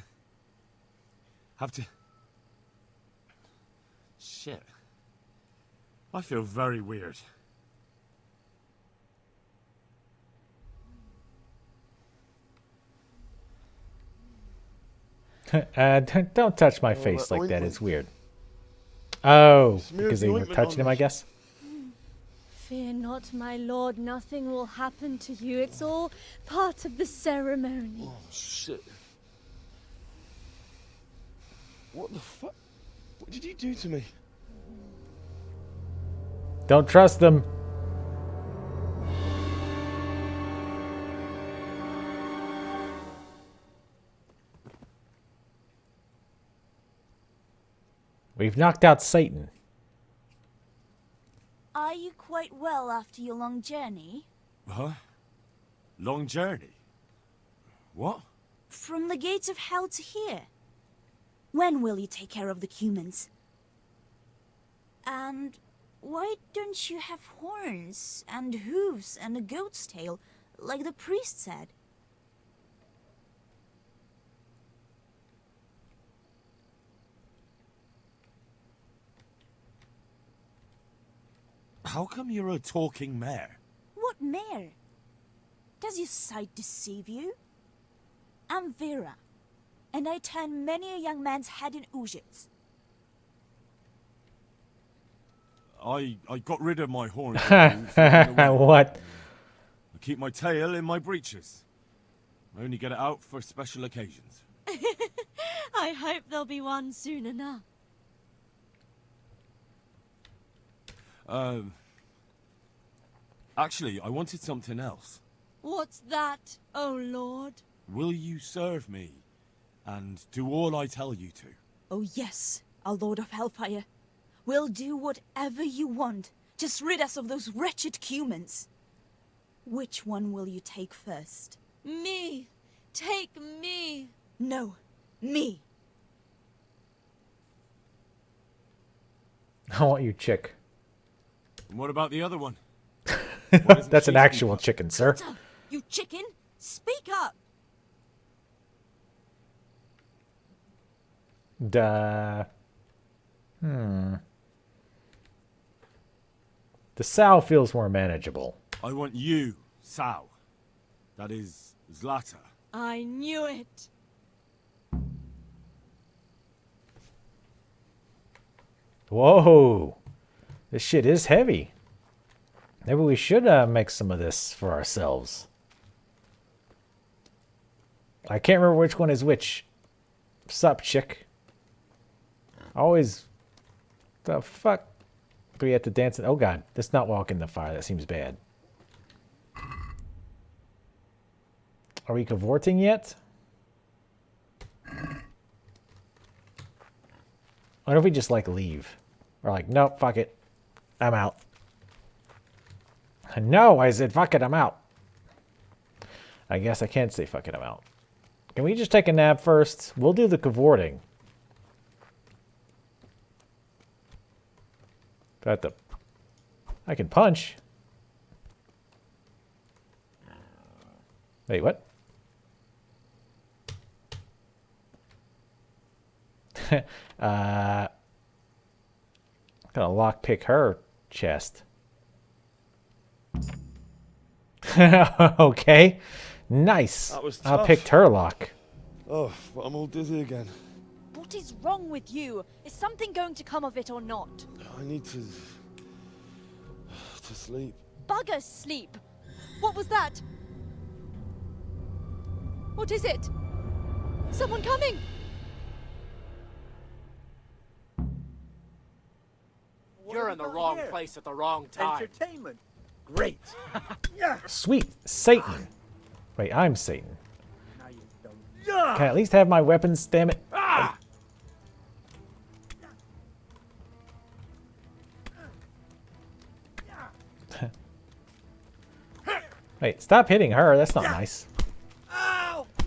Shit. I feel very weird. Don't touch my face like that. It's weird. Oh, because they were touching him, I guess. Fear not, my lord. Nothing will happen to you. It's all part of the ceremony. Oh, shit. What the fuck? What did you do to me? Don't trust them. We've knocked out Satan. Are you quite well after your long journey? Huh? Long journey? What? From the gates of hell to here. When will you take care of the humans? And why don't you have horns and hooves and a goat's tail, like the priest said? How come you're a talking mare? What mare? Does your sight deceive you? I'm Vera, and I turn many a young man's head in Ujits. I got rid of my horns. And hooves along the way. What? I keep my tail in my breeches. I only get it out for special occasions. I hope there'll be one soon enough. Actually, I wanted something else. What's that, oh lord? Will you serve me and do all I tell you to? Oh yes, our Lord of Hellfire. We'll do whatever you want. Just rid us of those wretched humans. Which one will you take first? Me! Take me! No, me. I want you, chick. And what about the other one? That's an actual chicken, sir. You chicken, speak up. Duh. The sow feels more manageable. I want you, Sow. That is, Zlata. I knew it! Whoa. This shit is heavy. Maybe we should make some of this for ourselves. I can't remember which one is which. Sup, chick? Always... The fuck? Do we have to dance? Oh god, let's not walk in the fire. That seems bad. Are we cavorting yet? What if we just like leave? Or like, nope, fuck it. I'm out. No, I said fuck it, I'm out. I guess I can't say fuck it, I'm out. Can we just take a nap first? We'll do the cavorting. Got the... I can punch. Wait, what? Gotta lockpick her chest. Okay. Nice. That was I tough. picked her lock. Oh, but I'm all dizzy again. What is wrong with you? Is something going to come of it or not? I need to sleep. Bugger sleep. What was that? What is it? Someone coming! You're in the wrong place at the wrong time. Entertainment. Great. Sweet. Satan. Wait, I'm Satan. Can I at least have my weapons, damn it? Wait, stop hitting her. That's not nice.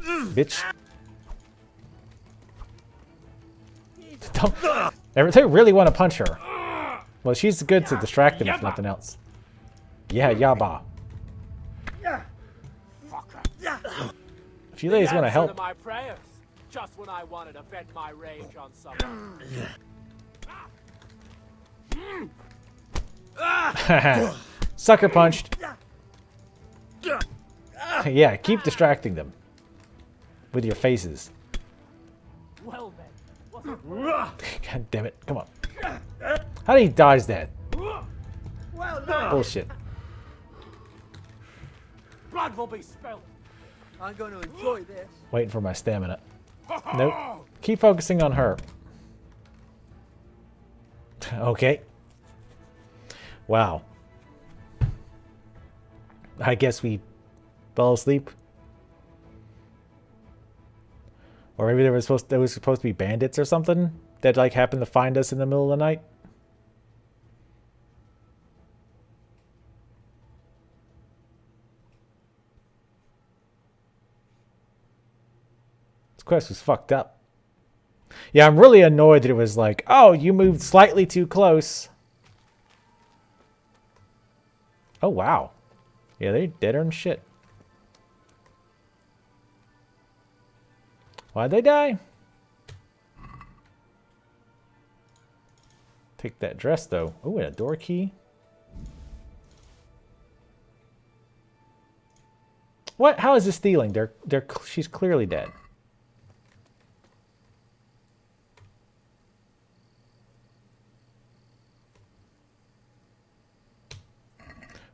Bitch. Don't. They really want to punch her. Well, she's good to distract them if nothing else. Yeah, yaba. If you ladies want to help. My prayers, just when I wanted to vent my rage on someone. Sucker punched. Yeah, keep distracting them. With your faces. Well then. God damn it. Come on. How did he dodge that? Bullshit. Blood will be spilled. I'm going to enjoy this. Waiting for my stamina. Nope. Keep focusing on her. Okay. Wow. I guess we fell asleep. Or maybe there was supposed to be bandits or something that like happened to find us in the middle of the night. This quest was fucked up. Yeah, I'm really annoyed that it was like, oh, you moved slightly too close. Oh, wow. Yeah, they deader than shit. Why'd they die? Take that dress, though. Oh, and a door key. What? How is this stealing? She's clearly dead.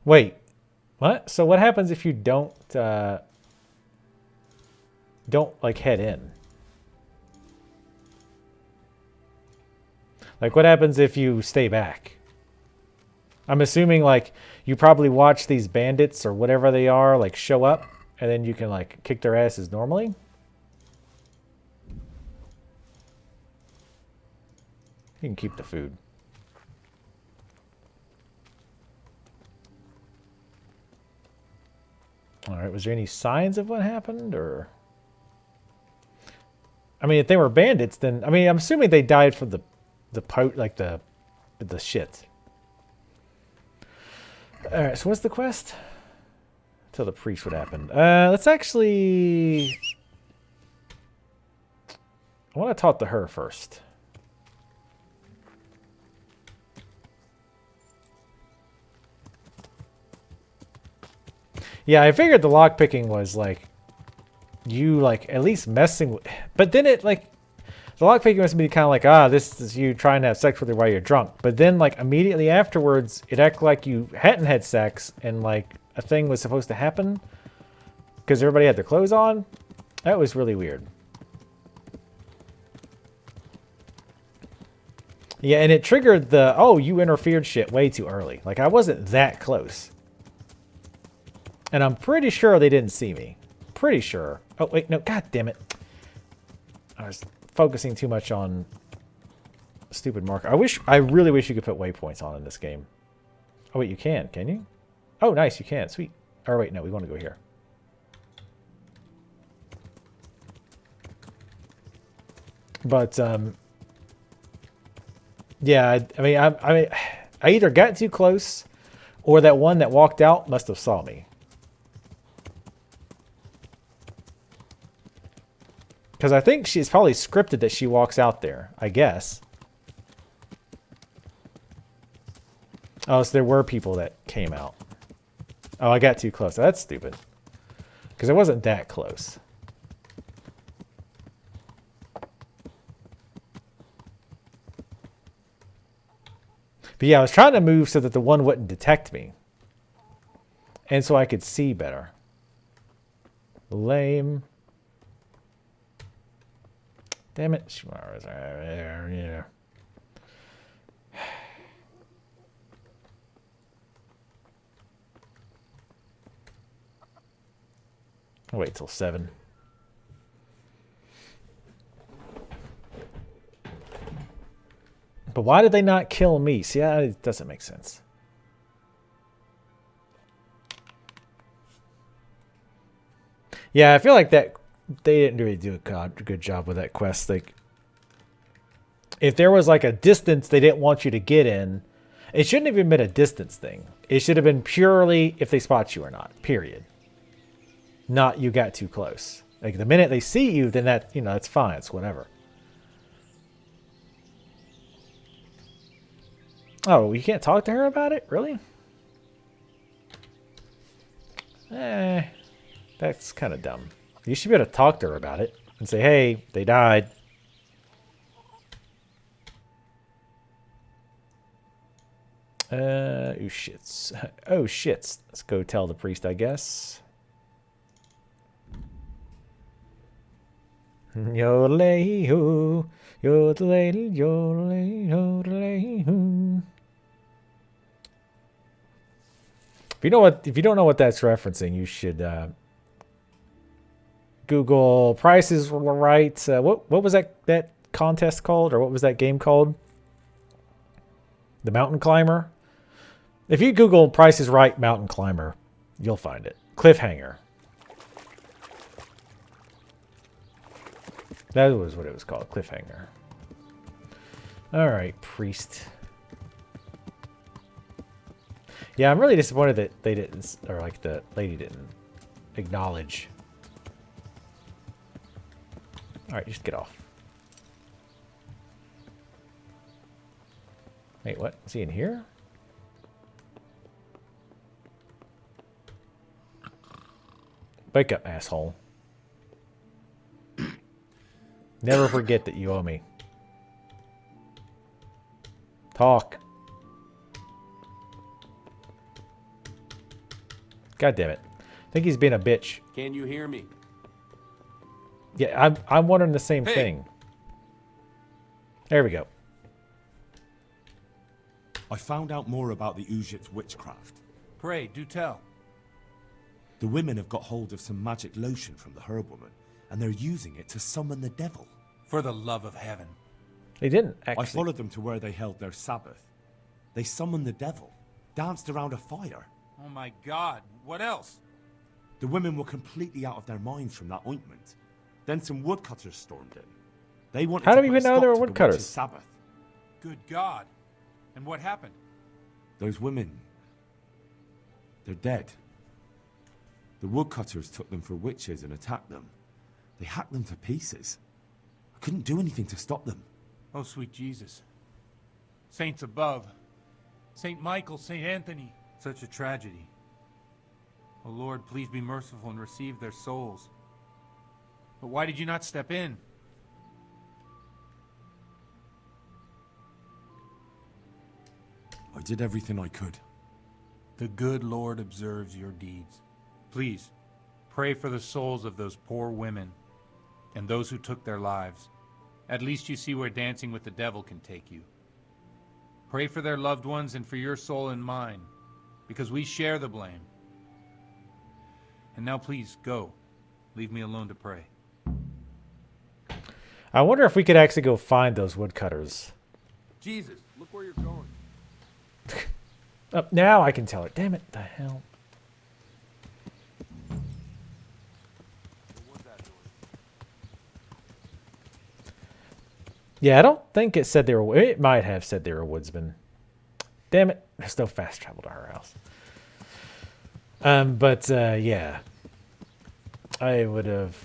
Wait. What? So what happens if you don't like head in? Like what happens if you stay back? I'm assuming like you probably watch these bandits or whatever they are like show up and then you can like kick their asses normally. You can keep the food. All right, was there any signs of what happened or? I mean, if they were bandits, then I mean, I'm assuming they died from the shit. All right, so what's the quest? Tell the priest what happened. Let's actually. I want to talk to her first. Yeah, I figured the lockpicking was like you like at least messing with, but then it like the lockpicking must be kind of like, this is you trying to have sex with her while you're drunk. But then like immediately afterwards, it acted like you hadn't had sex and like a thing was supposed to happen because everybody had their clothes on. That was really weird. Yeah, and it triggered the, oh, you interfered shit way too early. Like I wasn't that close. And I'm pretty sure they didn't see me. Pretty sure. Oh, wait, no, god damn it. I was focusing too much on stupid marker. I really wish you could put waypoints on in this game. Oh, wait, you can you? Oh, nice, you can. Sweet. Or wait, no, we want to go here. But, yeah, I mean, I either got too close or that one that walked out must have saw me. Because I think she's probably scripted that she walks out there, I guess. Oh, so there were people that came out. Oh, I got too close. That's stupid. Because it wasn't that close. But yeah, I was trying to move so that the one wouldn't detect me. And so I could see better. Lame. Damn it. Yeah. I'll wait till 7. But why did they not kill me? See, it doesn't make sense. Yeah, I feel like that they didn't really do a good job with that quest. Like, if there was like a distance they didn't want you to get in, it shouldn't have even been a distance thing. It should have been purely if they spot you or not. Period. Not you got too close. Like the minute they see you, then that that's fine. It's whatever. Oh, you can't talk to her about it? Really? That's kind of dumb. You should be able to talk to her about it and say, hey, they died. Oh shits. Oh shits. Let's go tell the priest, I guess. Yodelay-hoo, yodelay, yodelay, yodelay-hoo. If you don't know what that's referencing, you should Google Price is Right. What was that contest called, or what was that game called? The Mountain Climber. If you Google Price is Right Mountain Climber, you'll find it. Cliffhanger. That was what it was called, Cliffhanger. All right, priest. Yeah, I'm really disappointed that they didn't, or like the lady didn't acknowledge. All right, just get off. Wait, what? Is he in here? Wake up, asshole. Never forget that you owe me. Talk. God damn it. I think he's being a bitch. Can you hear me? Yeah, I'm wondering the same thing. There we go. I found out more about the Ujit's witchcraft. Pray, do tell. The women have got hold of some magic lotion from the herb woman, and they're using it to summon the devil. For the love of heaven. They didn't actually. I followed them to where they held their Sabbath. They summoned the devil, danced around a fire. Oh my God, what else? The women were completely out of their minds from that ointment. Then some woodcutters stormed in. They wanted How to do we put a even know stop there were to the woodcutters? witch's Sabbath. Good God. And what happened? Those women, they're dead. The woodcutters took them for witches and attacked them. They hacked them to pieces. I couldn't do anything to stop them. Oh, sweet Jesus. Saints above. Saint Michael, Saint Anthony. Such a tragedy. Oh, Lord, please be merciful and receive their souls. But why did you not step in? I did everything I could. The good Lord observes your deeds. Please, pray for the souls of those poor women and those who took their lives. At least you see where dancing with the devil can take you. Pray for their loved ones and for your soul and mine, because we share the blame. And now please, go. Leave me alone to pray. I wonder if we could actually go find those woodcutters. Jesus, look where you're going. Now I can tell her. Damn it, the hell. Yeah, I don't think it said they were... It might have said they were woodsmen. Damn it. There's no fast travel to our house. Yeah. I would have...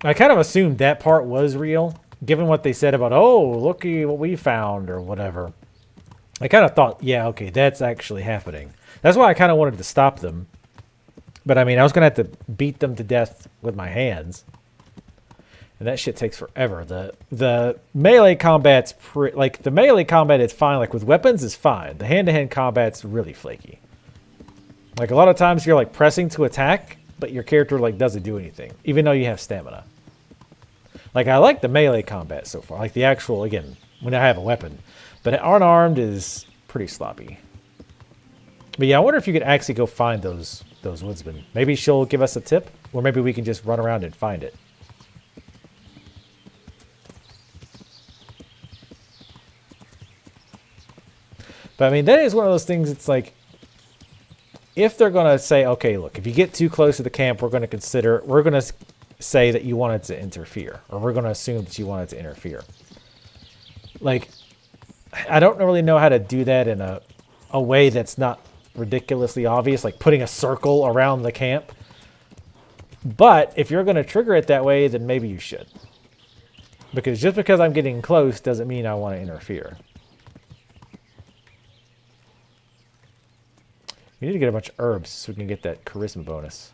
I kind of assumed that part was real, given what they said about, oh, looky what we found, or whatever. I kind of thought, yeah, okay, that's actually happening. That's why I kind of wanted to stop them. But, I mean, I was going to have to beat them to death with my hands. And that shit takes forever. The melee combat's the melee combat is fine. Like with weapons is fine. The hand-to-hand combat's really flaky. Like a lot of times you're like pressing to attack, but your character like doesn't do anything, even though you have stamina. Like I like the melee combat so far. Like the actual, again, when I have a weapon. But unarmed is pretty sloppy. But yeah, I wonder if you could actually go find those woodsmen. Maybe she'll give us a tip, or maybe we can just run around and find it. But I mean, that is one of those things, it's like, if they're going to say, okay, look, if you get too close to the camp, we're going to say that you wanted to interfere, or we're going to assume that you wanted to interfere. Like, I don't really know how to do that in a way that's not ridiculously obvious, like putting a circle around the camp. But if you're going to trigger it that way, then maybe you should. Because just because I'm getting close doesn't mean I want to interfere. We need to get a bunch of herbs so we can get that charisma bonus.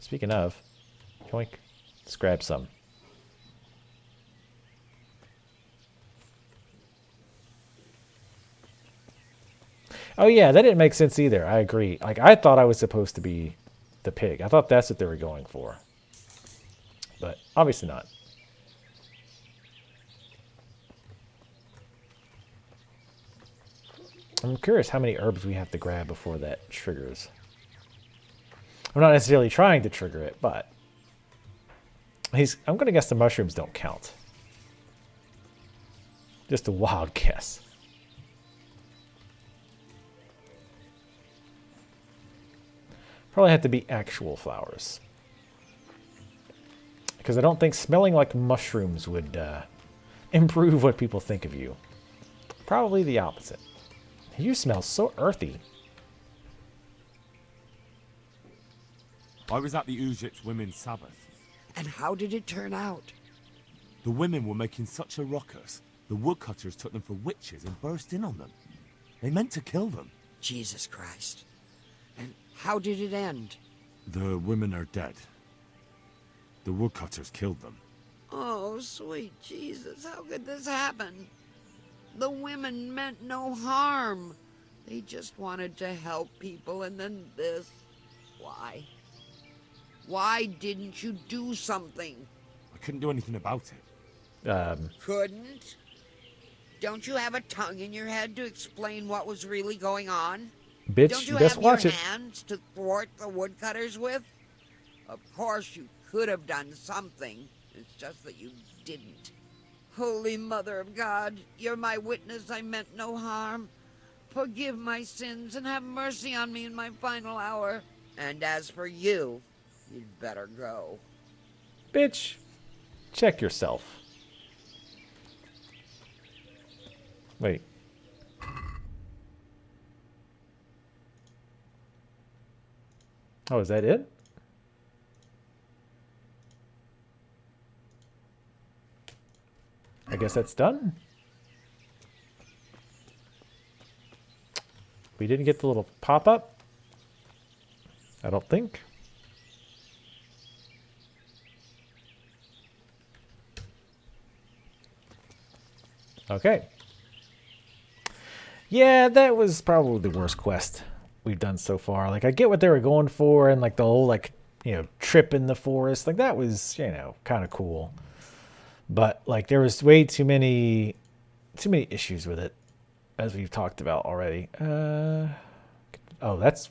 Speaking of, yoink, let's grab some. Oh yeah, that didn't make sense either. I agree. Like, I thought I was supposed to be the pig. I thought that's what they were going for. But obviously not. I'm curious how many herbs we have to grab before that triggers. I'm not necessarily trying to trigger it, but I'm going to guess the mushrooms don't count. Just a wild guess. Probably have to be actual flowers. Because I don't think smelling like mushrooms would improve what people think of you. Probably the opposite. You smell so earthy. I was at the Egypt Women's Sabbath. And how did it turn out? The women were making such a ruckus, the woodcutters took them for witches and burst in on them. They meant to kill them. Jesus Christ. And how did it end? The women are dead. The woodcutters killed them. Oh, sweet Jesus, how could this happen? The women meant no harm. They just wanted to help people, and then this. Why? Why didn't you do something? I couldn't do anything about it. Couldn't? Don't you have a tongue in your head to explain what was really going on? Bitch, Don't you you best have watch your it. hands to thwart the woodcutters with? Of course you could have done something. It's just that you didn't. Holy Mother of God, you're my witness I meant no harm. Forgive my sins and have mercy on me in my final hour. And as for you, you'd better go. Bitch, check yourself. Wait. Oh, is that it? I guess that's done. We didn't get the little pop-up. I don't think. Okay. Yeah, that was probably the worst quest we've done so far. Like, I get what they were going for, and like the whole, like, you know, trip in the forest. Like, that was, you know, kind of cool. But like, there was way too many issues with it, as we've talked about already. Oh, that's